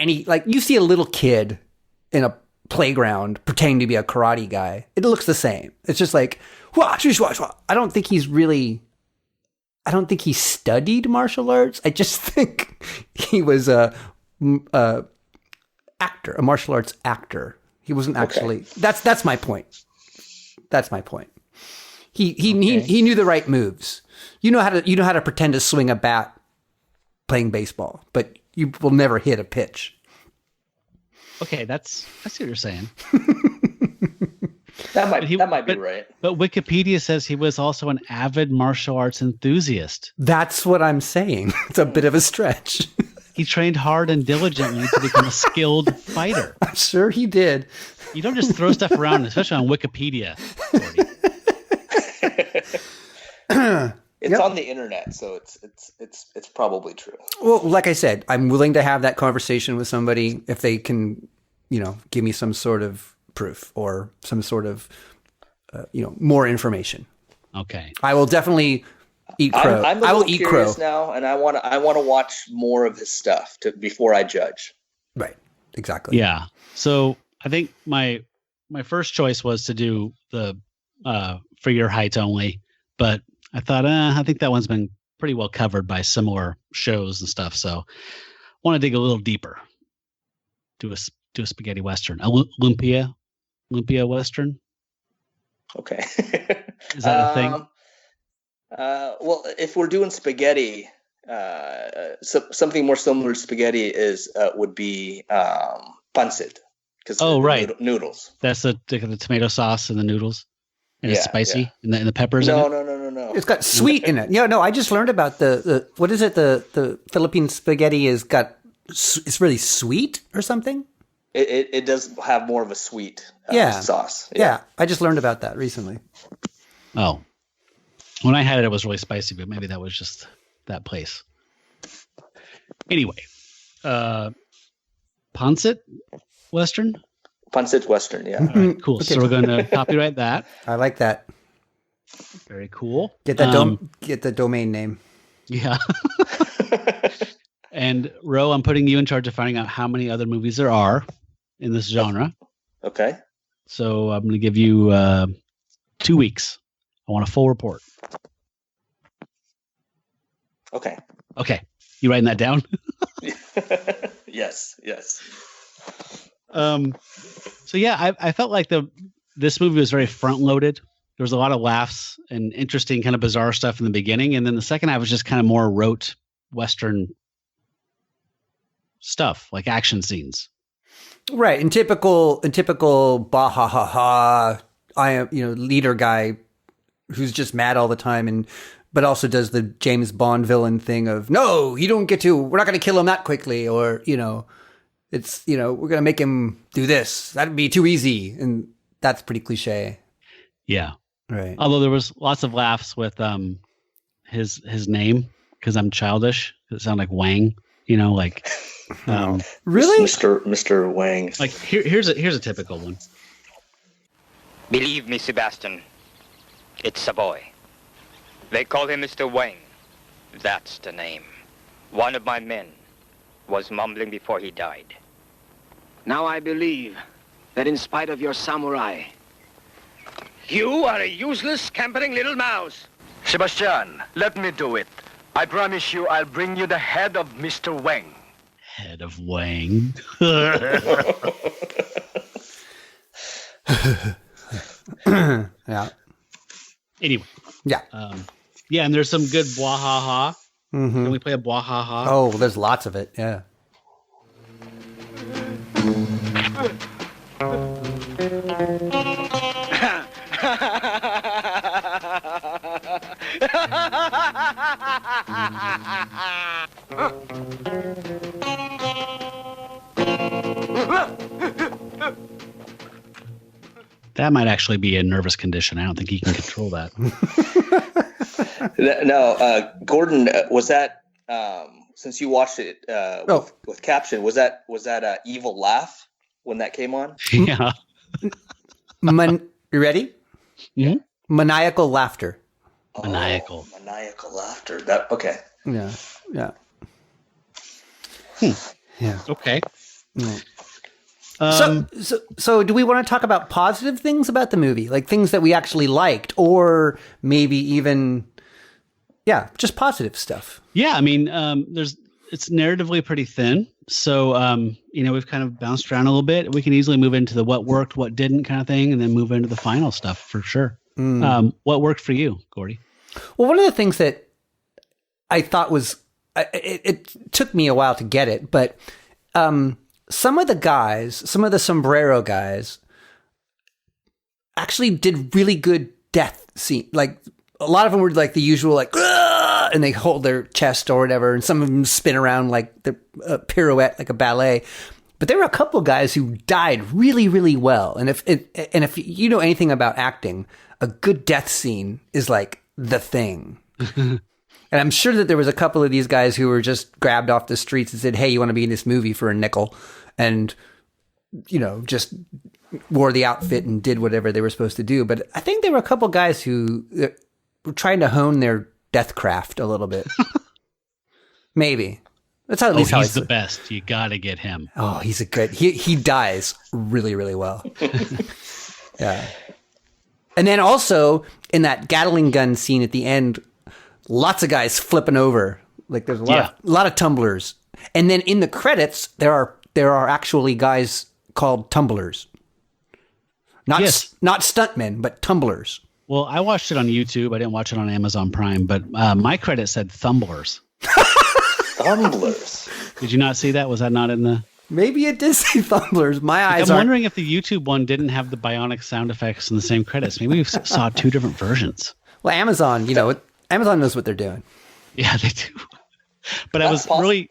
you see a little kid in a playground pretending to be a karate guy. It looks the same. It's just like I don't think he studied martial arts. I just think he was a martial arts actor. He wasn't actually. That's my point. That's my point. He knew the right moves. You know how to pretend to swing a bat playing baseball, but you will never hit a pitch. Okay, I see what you're saying. That might be right. But Wikipedia says he was also an avid martial arts enthusiast. That's what I'm saying. It's a bit of a stretch. He trained hard and diligently to become a skilled fighter. I'm sure he did. You don't just throw stuff around, especially on Wikipedia, Gordie. It's on the internet, so it's probably true. Well, like I said, I'm willing to have that conversation with somebody if they can, give me some sort of proof or some sort of, more information. Okay. I will definitely eat crow. I'm a I will little eat curious crow now, and I want to watch more of his stuff before I judge. Right. Exactly. Yeah. So I think my first choice was to do the for your height only, but I thought I think that one's been pretty well covered by similar shows and stuff. So I want to dig a little deeper. Do a spaghetti western, Olympia western. Okay. Is that a thing? Well, if we're doing spaghetti, something more similar to spaghetti would be pancit. Right. Noodles. That's the tomato sauce and the noodles, and it's Yeah, spicy, and the peppers. No, in it? no. It's got sweet in it. Yeah, no, I just learned about the what is it? The Philippine spaghetti it's really sweet or something. It does have more of a sweet sauce. Yeah, I just learned about that recently. Oh, when I had it was really spicy, but maybe that was just that place. Anyway, pancit western. Pancit western, yeah. All right, cool. So we're going to copyright that. I like that. Very cool. Get that get the domain name. Yeah. And Ro, I'm putting you in charge of finding out how many other movies there are in this genre. Okay. So I'm going to give you 2 weeks. I want a full report. Okay. Okay. You writing that down? Yes. So yeah, I felt like this movie was very front loaded. There was a lot of laughs and interesting kind of bizarre stuff in the beginning. And then the second half was just kind of more rote Western stuff, like action scenes. Right. In typical bah ha ha ha, I am, leader guy who's just mad all the time but also does the James Bond villain thing of, no, you don't get to, we're not going to kill him that quickly. Or, it's, we're going to make him do this. That'd be too easy. And that's pretty cliche. Yeah. Right. Although there was lots of laughs with his name, because I'm childish. It sounded like Wang, like really? Mr. Weng. Like here's a typical one. Believe me, Sebastian, it's a boy. They call him Mr. Weng. That's the name. One of my men was mumbling before he died. Now I believe that in spite of your samurai, you are a useless, scampering little mouse. Sebastian, let me do it. I promise you I'll bring you the head of Mr. Weng. Head of Wang. Yeah. Anyway. Yeah. Yeah, and there's some good blah ha ha. Mm-hmm. Can we play a blah ha ha? Oh, there's lots of it. Yeah. That might actually be a nervous condition. I don't think he can control that. Now, Gordon, was that since you watched it with caption? Was that an evil laugh when that came on? Yeah. You ready? Yeah. Maniacal laughter. Maniacal laughter. That okay. Yeah. Yeah. Yeah. Okay. Yeah. So do we want to talk about positive things about the movie, like things that we actually liked, or maybe even, just positive stuff? Yeah, I mean, it's narratively pretty thin, so we've kind of bounced around a little bit. We can easily move into the what worked, what didn't kind of thing, and then move into the final stuff for sure. What worked for you, Gordie? Well, one of the things that I thought was it took me a while to get it, but some of the sombrero guys actually did really good death scene. Like a lot of them were like the usual, like, "Ugh!" And they hold their chest or whatever. And some of them spin around like the pirouette, like a ballet. But there were a couple of guys who died really, really well. And if you know anything about acting, a good death scene is like the thing. And I'm sure that there was a couple of these guys who were just grabbed off the streets and said, hey, you want to be in this movie for a nickel? And, just wore the outfit and did whatever they were supposed to do. But I think there were a couple guys who were trying to hone their death craft a little bit. Maybe. That's how at least he's the best. You got to get him. Oh, he's a great... He dies really, really well. Yeah. And then also, in that Gatling gun scene at the end... Lots of guys flipping over. Like there's a lot of tumblers. And then in the credits, there are actually guys called tumblers. Not stuntmen, but tumblers. Well, I watched it on YouTube. I didn't watch it on Amazon Prime, but my credit said thumblers. Tumblers. Did you not see that? Was that not in the... Maybe it did say thumblers. My eyes I'm wondering if the YouTube one didn't have the bionic sound effects in the same credits. Maybe we saw two different versions. Well, Amazon, Amazon knows what they're doing. Yeah, they do. But I was really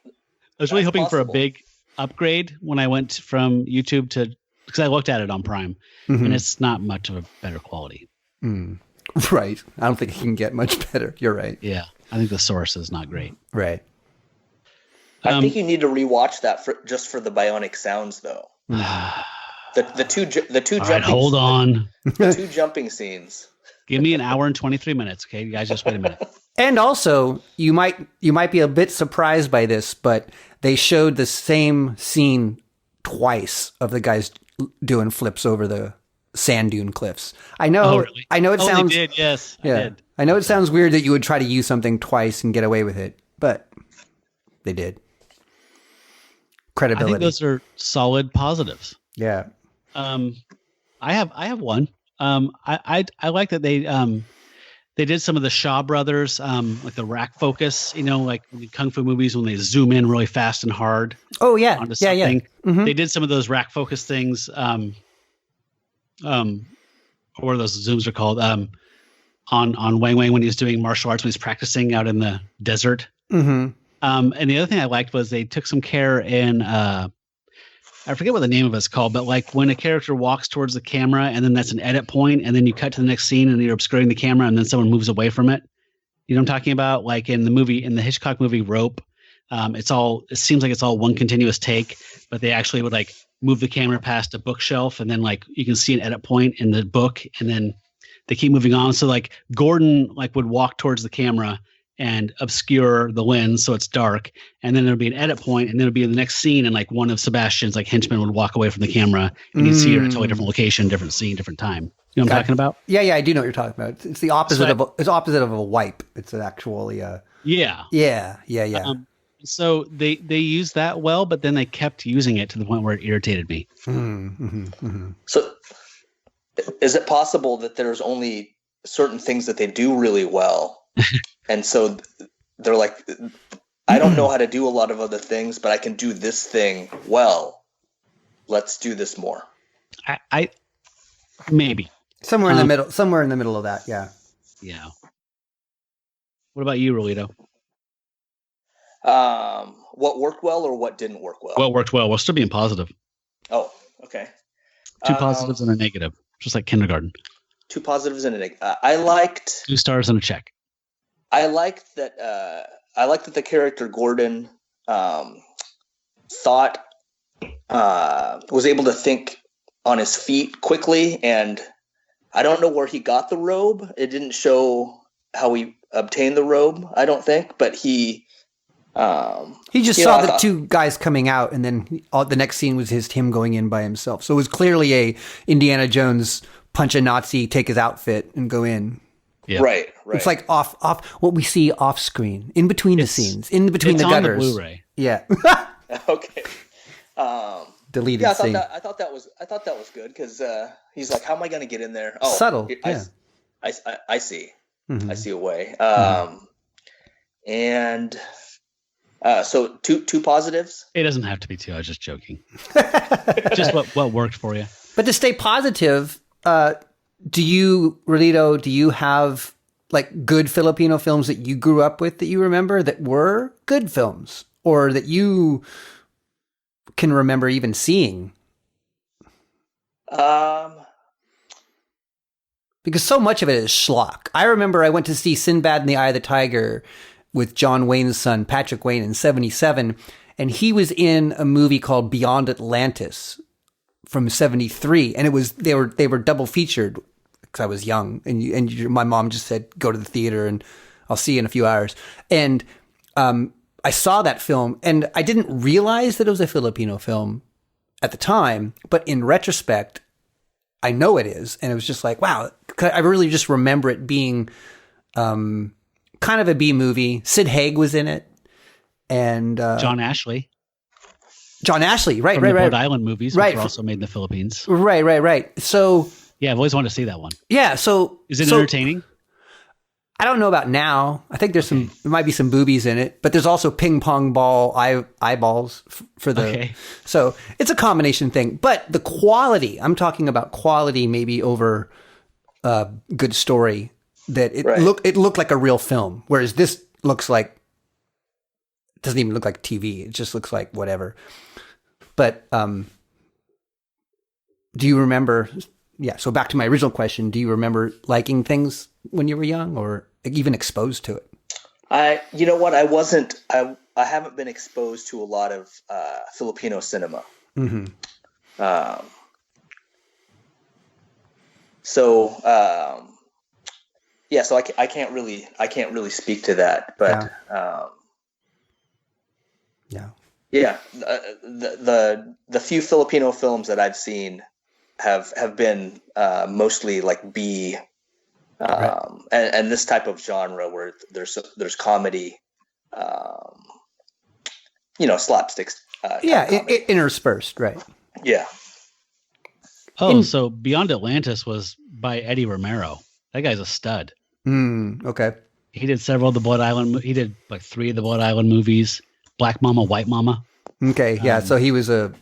hoping for a big upgrade when I went from YouTube because I looked at it on Prime, and it's not much of a better quality. Right. I don't think it can get much better. You're right. Yeah. I think the source is not great. Right. I think you need to rewatch that just for the bionic sounds, though. the two jumping. Right, hold on. The two jumping scenes. Give me an hour and 23 minutes, okay? You guys just wait a minute. And also, you might be a bit surprised by this, but they showed the same scene twice of the guys doing flips over the sand dune cliffs. I know. Oh, really? I know it sounds. They did, yes. Yeah. I know it sounds weird that you would try to use something twice and get away with it, but they did. Credibility. I think those are solid positives. Yeah. I have one. I like that they did some of the Shaw Brothers, like the rack focus, like in the kung fu movies when they zoom in really fast and hard. Oh yeah, onto yeah, something. yeah. Mm-hmm. They did some of those rack focus things. Or those zooms are called. On Weng Weng when he was doing martial arts, when he's practicing out in the desert. Mm-hmm. And the other thing I liked was they took some care in. I forget what the name of it's called, but like when a character walks towards the camera and then that's an edit point, and then you cut to the next scene and you're obscuring the camera and then someone moves away from it. You know what I'm talking about? Like in the Hitchcock movie Rope, it seems like it's all one continuous take, but they actually would like move the camera past a bookshelf and then like you can see an edit point in the book and then they keep moving on. So like Gordon like would walk towards the camera and obscure the lens so it's dark, and then there'd be an edit point, and then it'd be in the next scene, and like one of Sebastian's like henchmen would walk away from the camera, and you'd see her in a totally different location, different scene, different time. You know what I'm talking about? Yeah, I do know what you're talking about. It's the opposite of a wipe. It's actually yeah. So they used that well, but then they kept using it to the point where it irritated me. So is it possible that there's only certain things that they do really well? And so they're like, I don't know how to do a lot of other things, but I can do this thing well. Let's do this more. I maybe somewhere in the middle of that. Yeah. Yeah. What about you, Rolito? What worked well or what didn't work well? What worked well? We're still being positive. Oh, okay. 2 positives and a negative, just like kindergarten. 2 positives and a negative. I liked 2 stars and a check. I liked that the character Gordon thought was able to think on his feet quickly, and I don't know where he got the robe. It didn't show how he obtained the robe, I don't think, but he just saw the 2 guys coming out, and then the next scene was him going in by himself. So it was clearly a Indiana Jones punch a Nazi, take his outfit, and go in. Yeah. Right. It's like off what we see off screen, in between the scenes, in between the gutters. It's on the Blu-ray. Yeah. Okay. Deleted scene. I thought that was good because he's like, how am I going to get in there? Oh, subtle. I see. Mm-hmm. I see a way. And so two positives. It doesn't have to be 2. I was just joking. Just what worked for you. But to stay positive, Rolito, do you have like good Filipino films that you grew up with that you remember that were good films, or that you can remember even seeing? Because so much of it is schlock. I remember I went to see Sinbad and the Eye of the Tiger with John Wayne's son, Patrick Wayne, in 1977, and he was in a movie called Beyond Atlantis from 1973, and they were double featured because I was young, and my mom just said, go to the theater and I'll see you in a few hours. And I saw that film, and I didn't realize that it was a Filipino film at the time, but in retrospect, I know it is. And it was just like, wow, I really just remember it being kind of a B movie. Sid Haig was in it. And John Ashley. Right. The Rhode Island movies, which were also made in the Philippines. Right. So yeah, I've always wanted to see that one. Yeah. So is it entertaining? I don't know about now. I think there might be some boobies in it, but there's also ping pong ball eyeballs for the. Okay. So it's a combination thing, but the quality. I'm talking about quality, maybe over good story. That it looked like a real film, whereas this looks like. It doesn't even look like TV. It just looks like whatever. But do you remember? Yeah. So back to my original question: do you remember liking things when you were young, or even exposed to it? You know what? I wasn't. I haven't been exposed to a lot of Filipino cinema. Mm-hmm. So I can't really speak to that, but. Yeah. The few Filipino films that I've seen have been mostly like B, and this type of genre where there's comedy slapsticks. Interspersed, right? Yeah. Oh, so Beyond Atlantis was by Eddie Romero. That guy's a stud. Okay. He did several of the Blood Island. He did like 3 of the Blood Island movies. Black Mama, White Mama. Okay, yeah. So he was a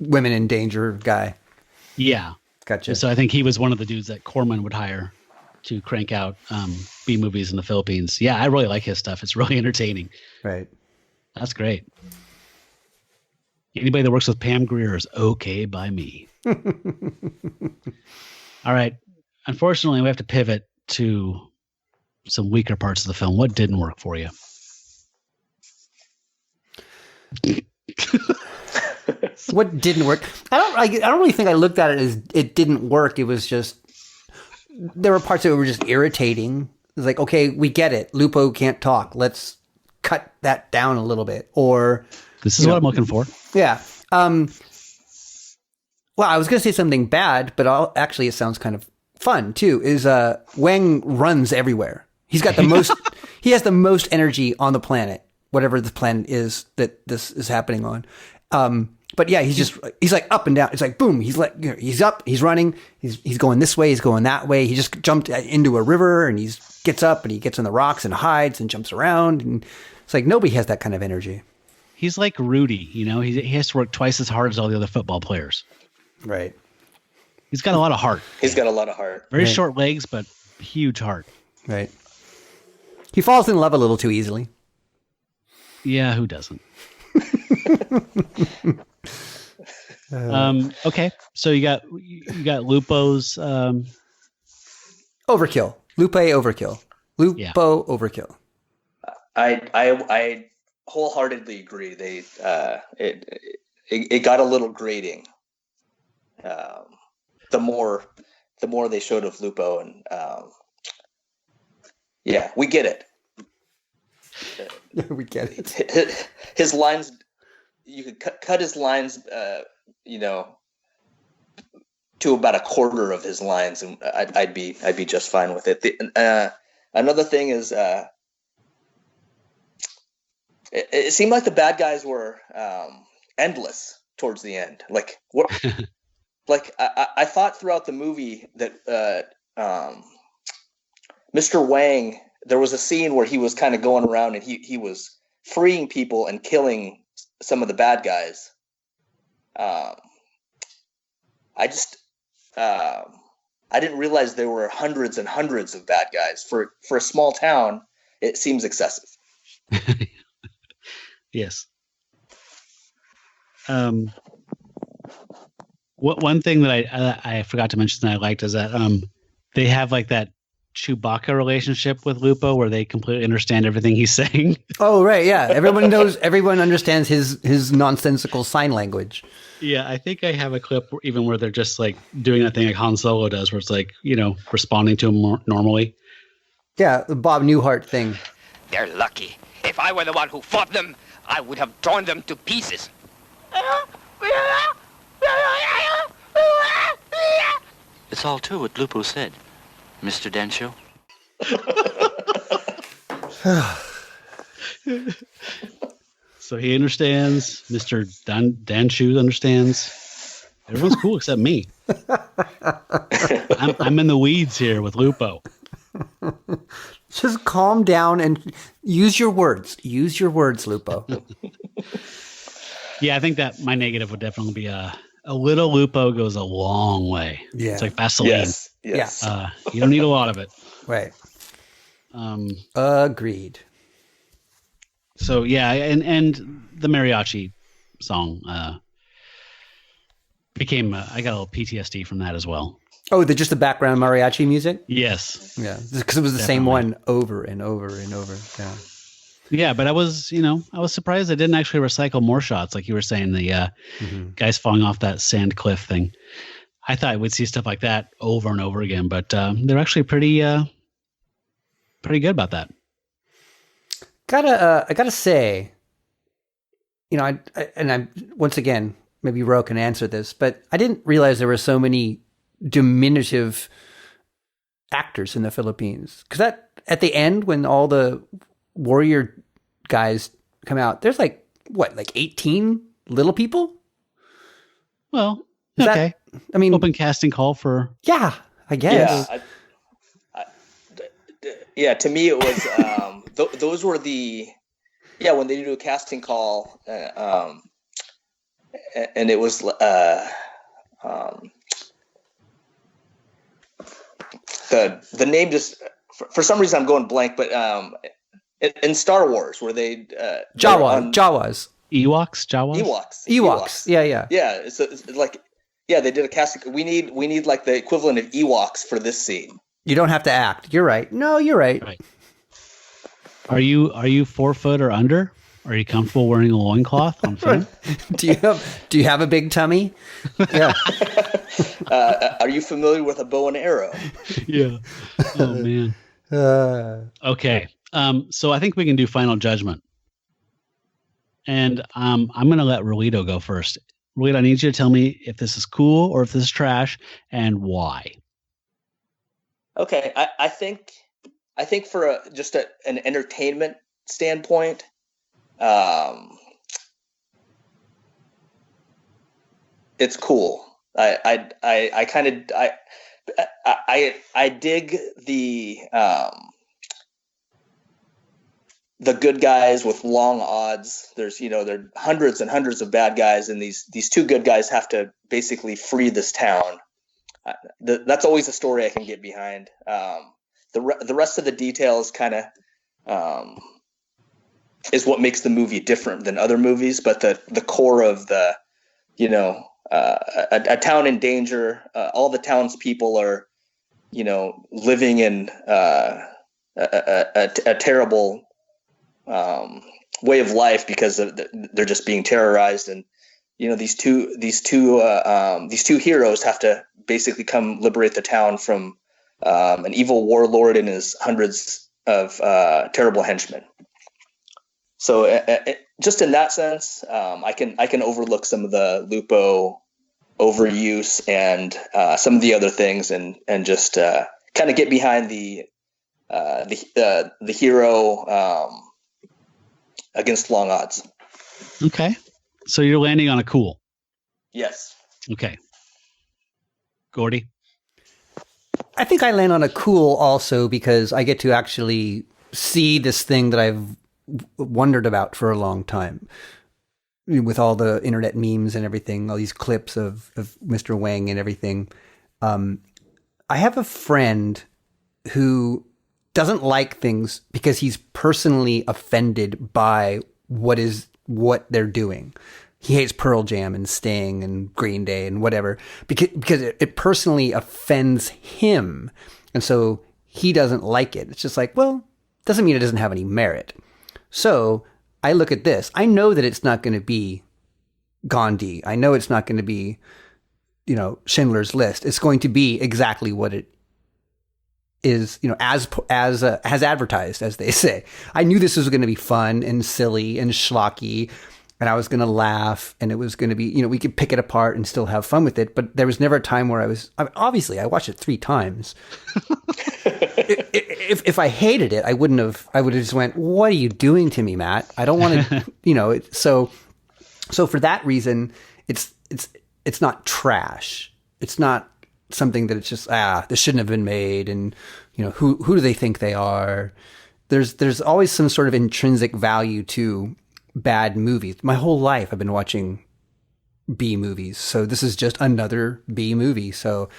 women in danger guy. Yeah. Gotcha. So I think he was one of the dudes that Corman would hire to crank out B movies in the Philippines. Yeah, I really like his stuff. It's really entertaining. Right. That's great. Anybody that works with Pam Grier is okay by me. All right. Unfortunately, we have to pivot to some weaker parts of the film. What didn't work for you? What didn't work? I don't really think I looked at it as it didn't work. It was just there were parts that were just irritating. It was like, okay, we get it. Lupo can't talk. Let's cut that down a little bit. Or this is what I'm looking for. Yeah. Well, I was going to say something bad, but actually it sounds kind of fun too. Is Weng runs everywhere. He's got the most. He has the most energy on the planet, whatever the planet is that this is happening on. But yeah, he's like up and down. It's like boom. He's like he's up. He's running. He's going this way. He's going that way. He just jumped into a river and he gets up and he gets on the rocks and hides and jumps around. And it's like nobody has that kind of energy. He's like Rudy. He has to work twice as hard as all the other football players. Right. He's got a lot of heart. He's got a lot of heart. Very short legs, but huge heart. Right. He falls in love a little too easily. Yeah, who doesn't? Okay, so you got Lupo's overkill. Lupe overkill. Lupo overkill. I wholeheartedly agree. They it got a little grating. The more they showed of Lupo, and we get it. We get it. His lines, you could cut his lines, to about a quarter of his lines, and I'd be just fine with it. Another thing is, it seemed like the bad guys were endless towards the end. Like what? Like I thought throughout the movie that Mr. Weng, there was a scene where he was kind of going around and he was freeing people and killing some of the bad guys. I didn't realize there were hundreds and hundreds of bad guys. For a small town, it seems excessive. Yes. One thing that I forgot to mention that I liked is that they have like that Chewbacca relationship with Lupo where they completely understand everything he's saying. Oh, right. Yeah. Everyone understands his nonsensical sign language. Yeah. I think I have a clip where they're just like doing that thing like Han Solo does, where it's like, responding to him more normally. Yeah. The Bob Newhart thing. They're lucky. If I were the one who fought them, I would have torn them to pieces. It's all true what Lupo said, Mr. Densho. So he understands. Mr. Danshu understands. Everyone's cool except me. I'm in the weeds here with Lupo. Just calm down and use your words. Use your words, Lupo. Yeah, I think that my negative would definitely be a little Lupo goes a long way. Yeah. It's like Vaseline. Yes. You don't need a lot of it. Right. Agreed. So yeah, and the mariachi song became I got a little PTSD from that as well. Oh, just the background mariachi music? Yes. Yeah, because it was the same one over and over and over. Yeah. Yeah, but I was surprised they didn't actually recycle more shots, like you were saying, the guys falling off that sand cliff thing. I thought we'd see stuff like that over and over again, but they're actually pretty good about that. I gotta say, I once again, maybe Ro can answer this, but I didn't realize there were so many diminutive actors in the Philippines. Because that at the end, when all the warrior guys come out. There's like 18 little people? Well, Is okay. I mean, open casting call for. Yeah, I guess. Yeah, to me it was those were the when they do a casting call and it was the name just for some reason I'm going blank, but in Star Wars where they Jawas. Ewoks. Yeah. So it's like they did a casting. We need like the equivalent of Ewoks for this scene. You don't have to act. You're right. No, you're right. Are you 4 foot or under? Are you comfortable wearing a loincloth on film? Do you have a big tummy? Yeah. Are you familiar with a bow and arrow? Yeah. Oh man. Okay. So I think we can do final judgment. And I'm going to let Rolito go first. Rolito, I need you to tell me if this is cool or if this is trash and why. Okay, I think for an entertainment standpoint, it's cool. I dig the good guys with long odds. There's there are hundreds and hundreds of bad guys, and these 2 good guys have to basically free this town. That's always a story I can get behind. The rest of the details kind of is what makes the movie different than other movies. But the core of the a town in danger, all the townspeople are living in a terrible way of life because they're just being terrorized, and these two heroes have to basically come liberate the town from an evil warlord and his hundreds of terrible henchmen. So just in that sense, I can overlook some of the Lupo overuse and some of the other things, and just kind of get behind the hero against long odds. Okay, so you're landing on a cool. Yes. Okay. Gordie? I think I land on a cool also because I get to actually see this thing that I've wondered about for a long time. With all the internet memes and everything, all these clips of Mr. Weng and everything. I have a friend who doesn't like things because he's personally offended by what they're doing. He hates Pearl Jam and Sting and Green Day and whatever because it personally offends him. And so he doesn't like it. It's just like, well, doesn't mean it doesn't have any merit. So I look at this. I know that it's not going to be Gandhi. I know it's not going to be, Schindler's List. It's going to be exactly what it is, as advertised, as they say. I knew this was going to be fun and silly and schlocky, and I was going to laugh, and it was going to be, we could pick it apart and still have fun with it. But there was never a time where obviously I watched it 3 times. If I hated it, I would have just went, what are you doing to me, Matt? I don't want to, so for that reason, it's not trash. It's not something that it's just, this shouldn't have been made. And, who do they think they are? There's always some sort of intrinsic value to bad movies. My whole life I've been watching B movies. So this is just another B movie. So,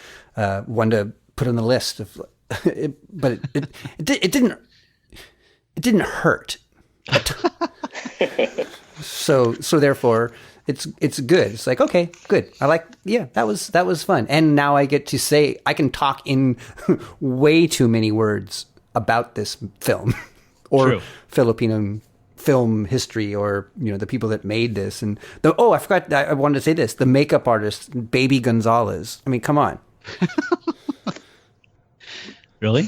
one to put on the list of, but it didn't hurt. So therefore it's good. It's like, okay, good. That was fun. And now I get to say, I can talk in way too many words about this film or True. Filipino film history or, the people that made this. And I forgot, I wanted to say this, the makeup artist, Baby Gonzalez. I mean, come on. Really?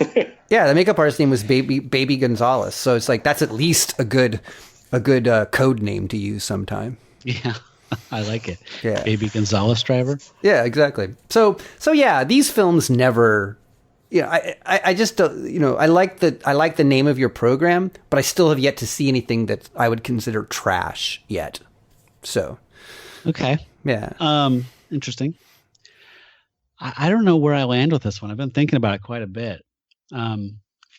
Yeah, the makeup artist's name was Baby Gonzalez. So it's like, that's at least a good code name to use sometime. Yeah, I like it. Yeah. Baby Gonzalez driver. Yeah, exactly. So yeah, these films never I just don't, I like the name of your program, but I still have yet to see anything that I would consider trash yet. So, okay, yeah, interesting. I don't know where I land with this one. I've been thinking about it quite a bit.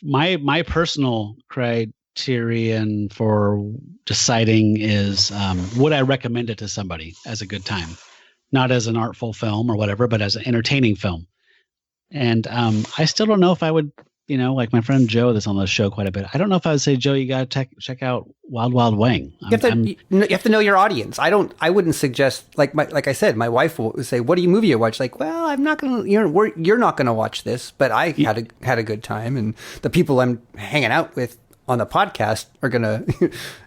My personal criterion for deciding is would I recommend it to somebody as a good time, not as an artful film or whatever, but as an entertaining film. And I still don't know if I would, like my friend Joe that's on the show quite a bit. I don't know if I would say, Joe, you got to check out Wild Wild Weng. You have to know your audience. I wouldn't suggest, like I said, my wife will say, "What do you movie you watch?" Like, well, I'm not gonna, you're not gonna watch this, but I had a good time, and the people I'm hanging out with on the podcast are gonna,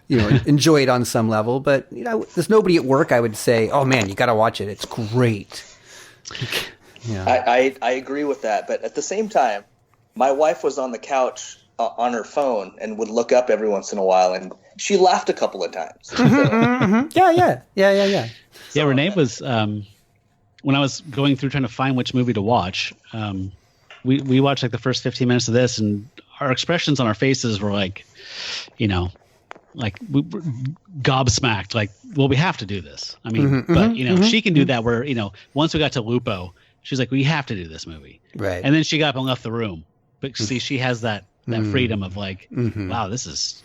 enjoy it on some level. But there's nobody at work I would say, "Oh man, you got to watch it. It's great." Yeah. I agree with that, but at the same time, my wife was on the couch on her phone and would look up every once in a while, and she laughed a couple of times. So. Yeah. Yeah, Renee was when I was going through trying to find which movie to watch. We watched like the first 15 minutes of this, and our expressions on our faces were like, like we were gobsmacked. Like, well, we have to do this. I mean, but she can do that. Where once we got to Lupo, she's like, we have to do this movie, right? And then she got up and left the room. But see, she has that freedom of like, wow, this is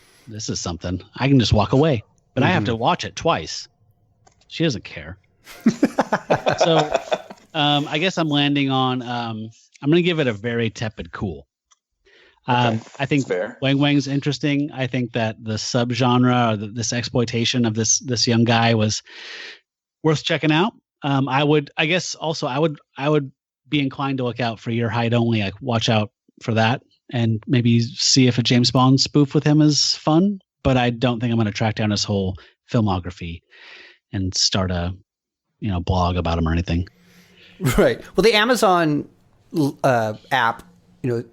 something. I can just walk away, but I have to watch it twice. She doesn't care. So I guess I'm landing on. I'm going to give it a very tepid cool. I think Weng Weng's interesting. I think that the subgenre, or this exploitation of this young guy was worth checking out. I would be inclined to look out for Your Height Only. Like, watch out for that, and maybe see if a James Bond spoof with him is fun. But I don't think I'm going to track down his whole filmography and start a blog about him or anything. Right. Well, the Amazon app,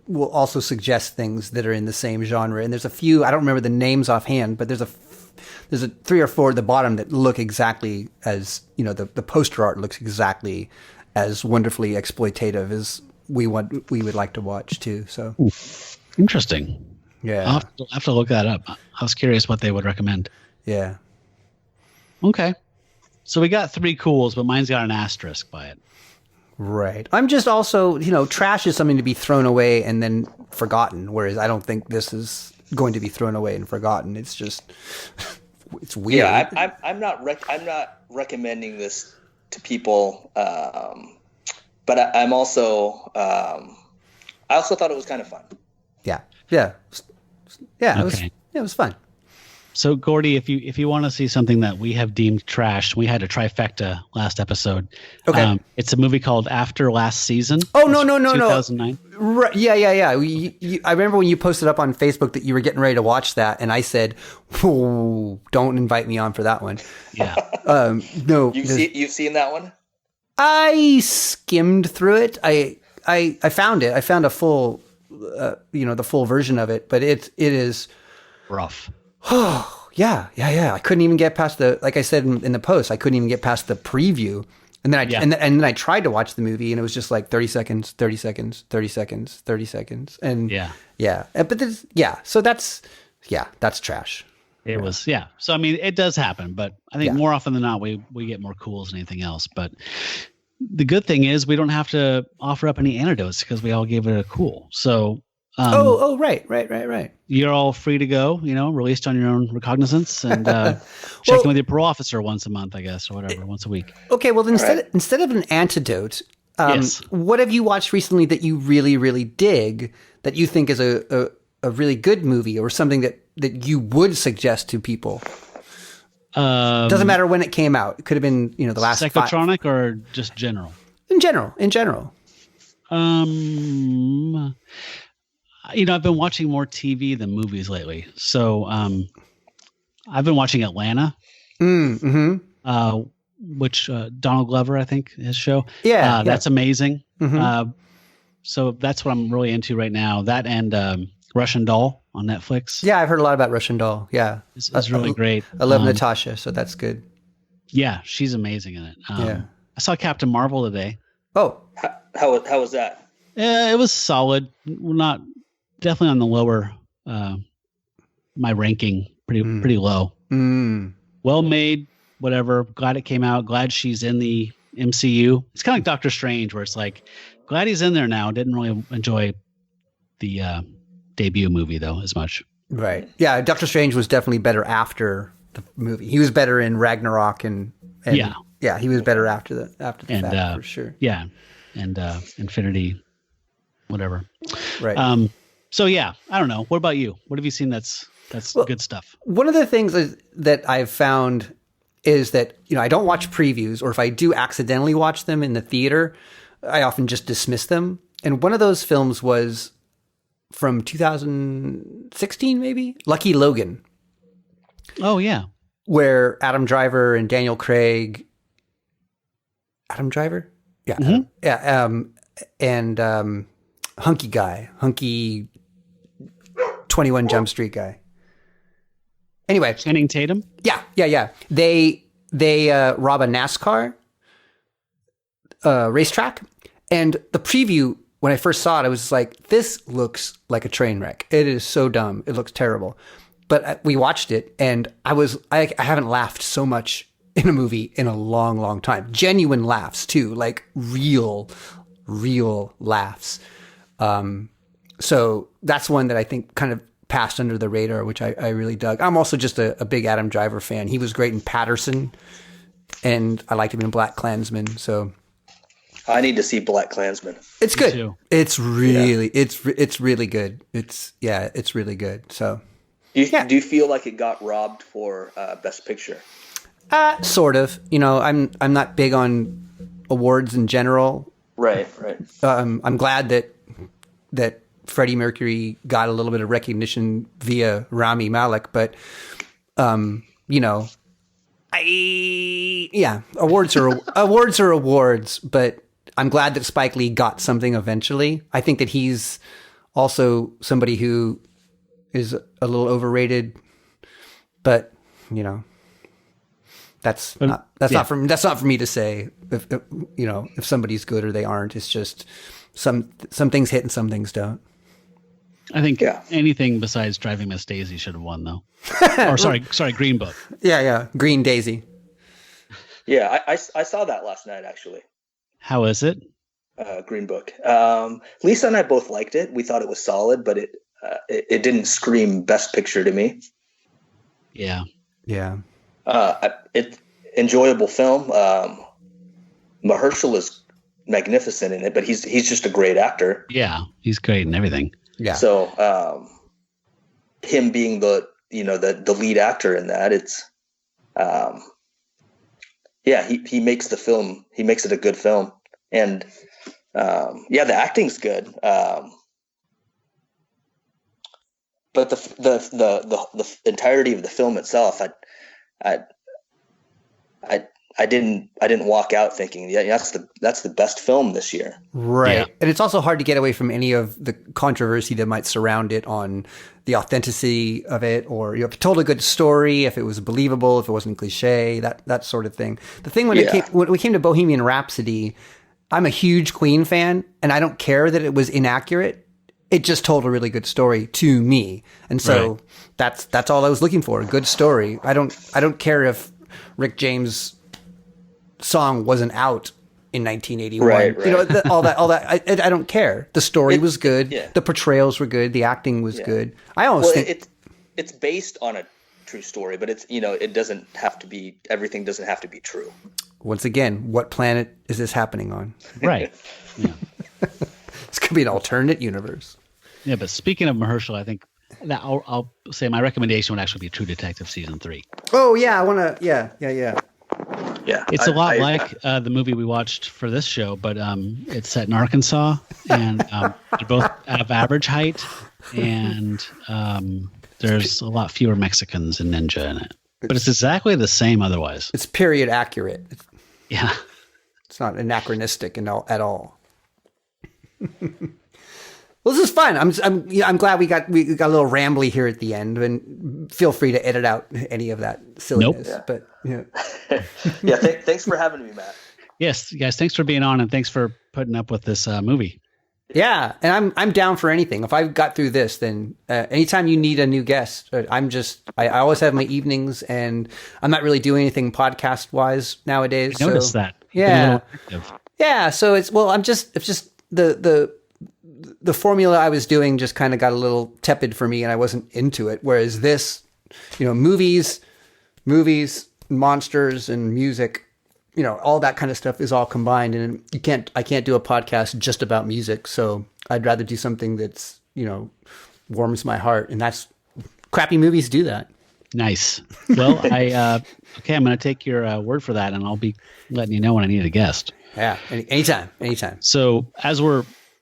will also suggest things that are in the same genre. And there's a few, I don't remember the names offhand, but there's a 3 or 4 at the bottom that look exactly as, the poster art looks exactly as wonderfully exploitative as we would like to watch too. So interesting. Yeah. I'll have to look that up. I was curious what they would recommend. Yeah. Okay. So we got 3 cools, but mine's got an asterisk by it. Right. I'm just also, trash is something to be thrown away and then forgotten, whereas I don't think this is going to be thrown away and forgotten. It's just, it's weird. Yeah, I'm not recommending this to people, but I'm also, I also thought it was kind of fun. Yeah. Okay. It was fun. So, Gordie, if you want to see something that we have deemed trash, we had a trifecta last episode. Okay. It's a movie called After Last Season. Oh, no. 2009. Right. Yeah. I remember when you posted up on Facebook that you were getting ready to watch that, and I said, "Oh, don't invite me on for that one." Yeah. No. You've seen that one? I skimmed through it. I found it. I found a full, the full version of it, but it is rough. Oh, yeah. I couldn't even get past like I said in the post, I couldn't even get past the preview. And then and then I tried to watch the movie, and it was just like 30 seconds, 30 seconds, 30 seconds, 30 seconds. And yeah. But so that's trash. It was, yeah. So, I mean, it does happen, but I think more often than not, we get more cools than anything else. But the good thing is we don't have to offer up any antidotes because we all gave it a cool. So, right. You're all free to go, released on your own recognizance, and checking with your parole officer once a month, I guess, or whatever, once a week. Okay, well, instead of an antidote, what have you watched recently that you really, really dig, that you think is a really good movie, or something that you would suggest to people? Doesn't matter when it came out. It could have been, the last Psychotronic or just general? In general. I've been watching more TV than movies lately. So I've been watching Atlanta, which Donald Glover, I think, his show. Yeah. That's amazing. So that's what I'm really into right now. That and Russian Doll on Netflix. Yeah, I've heard a lot about Russian Doll. Yeah. It's really great. I love Natasha, so that's good. Yeah, she's amazing in it. I saw Captain Marvel today. Oh. How was that? It was solid. Not definitely on the lower. My ranking pretty low. Well made. Whatever. Glad it came out. Glad she's in the MCU. It's kind of like Doctor Strange, where it's like, glad he's in there now. Didn't really enjoy the debut movie though as much. Right. Yeah. Doctor Strange was definitely better after the movie. He was better in Ragnarok and yeah, he was better after the fact for sure. Yeah, and Infinity, whatever. Right. So yeah, I don't know. What about you? What have you seen that's good stuff? One of the things that I've found is that, I don't watch previews, or if I do accidentally watch them in the theater, I often just dismiss them. And one of those films was from 2016, maybe? Lucky Logan. Oh, yeah. Where Adam Driver and Daniel Craig... Adam Driver? Yeah. Mm-hmm. And Hunky 21 Jump Street guy. Anyway. Channing Tatum? Yeah. They rob a NASCAR racetrack. And the preview, when I first saw it, I was like, this looks like a train wreck. It is so dumb. It looks terrible. But we watched it, and I haven't laughed so much in a movie in a long, long time. Genuine laughs, too. Like real laughs. So that's one that I think kind of passed under the radar, which I really dug. I'm also just a big Adam Driver fan. He was great in Patterson, and I liked him in Black Klansman. So I need to see Black Klansman. It's good. It's really, it's really good. It's really good. So do you feel like it got robbed for Best Picture? Sort of. I'm not big on awards in general. Right. I'm glad that Freddie Mercury got a little bit of recognition via Rami Malek, but awards are awards, but I'm glad that Spike Lee got something eventually. I think that he's also somebody who is a little overrated, but that's not for me to say if somebody's good or they aren't. It's just some things hit and some things don't. I think anything besides Driving Miss Daisy should have won, though. Or sorry, Green Book. Yeah, Green Daisy. Yeah, I saw that last night, actually. How is it? Green Book. Lisa and I both liked it. We thought it was solid, but it didn't scream Best Picture to me. Yeah. It's enjoyable film. Mahershala is magnificent in it, but he's just a great actor. Yeah, he's great in everything. Yeah. So him being the lead actor in that, it's he makes the film. He makes it a good film, and the acting's good. But the entirety of the film itself, I didn't walk out thinking, that's the best film this year. Right. Yeah. And it's also hard to get away from any of the controversy that might surround it on the authenticity of it, or if it told a good story, if it was believable, if it wasn't cliche, that sort of thing. The thing when we came to Bohemian Rhapsody, I'm a huge Queen fan, and I don't care that it was inaccurate. It just told a really good story to me. And so that's all I was looking for, a good story. I don't care if Rick James' song wasn't out in 1981. Right. All that. I don't care. The story was good. Yeah. The portrayals were good. The acting was good. I almost think it's based on a true story, but it's it doesn't have to be. Everything doesn't have to be true. Once again, what planet is this happening on? Right. Yeah. It's gonna be an alternate universe. Yeah, but speaking of Mahershala, I think that I'll say my recommendation would actually be True Detective season 3. Oh yeah, I want to. Yeah. Yeah, it's a lot like the movie we watched for this show, but it's set in Arkansas, and they're both of average height, and there's a lot fewer Mexicans and ninja in it. But it's exactly the same otherwise. It's period accurate. Yeah, it's not anachronistic at all. Well, this is fun. I'm glad we got a little rambly here at the end, and feel free to edit out any of that silliness. Nope. But thanks for having me, Matt. Yes, guys, thanks for being on, and thanks for putting up with this movie. Yeah, and I'm down for anything. If I got through this, then anytime you need a new guest, I always have my evenings, and I'm not really doing anything podcast wise nowadays. I noticed that. Yeah, yeah. So it's the formula I was doing just kind of got a little tepid for me, and I wasn't into it. Whereas this, movies, monsters, and music. All that kind of stuff is all combined, and I can't do a podcast just about music. So I'd rather do something that's, warms my heart. And that's crappy movies do that. Nice. Well, okay, I'm going to take your word for that, and I'll be letting you know when I need a guest. Yeah. Anytime. So as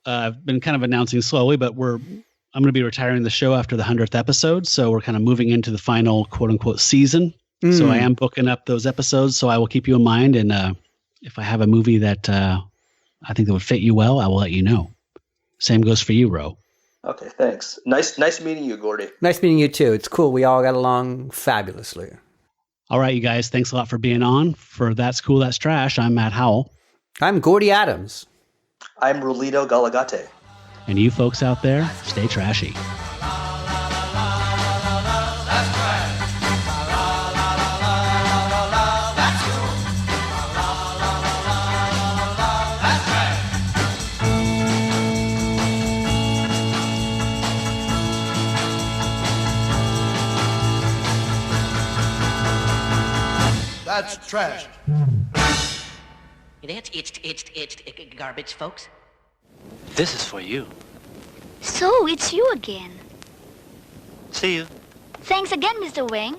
I've been kind of announcing slowly, but I'm going to be retiring the show after the 100th episode. So we're kind of moving into the final quote unquote season. So I am booking up those episodes, so I will keep you in mind. And if I have a movie that I think that would fit you well, I will let you know. Same goes for you, Ro. Okay, thanks. Nice meeting you, Gordie. Nice meeting you, too. It's cool. We all got along fabulously. All right, you guys, thanks a lot for being on. For That's Cool, That's Trash, I'm Matt Howell. I'm Gordie Adams. I'm Rolito Galagate. And you folks out there, stay trashy. That's trash. It's garbage, folks. This is for you. So, it's you again. See you. Thanks again, Mr. Weng.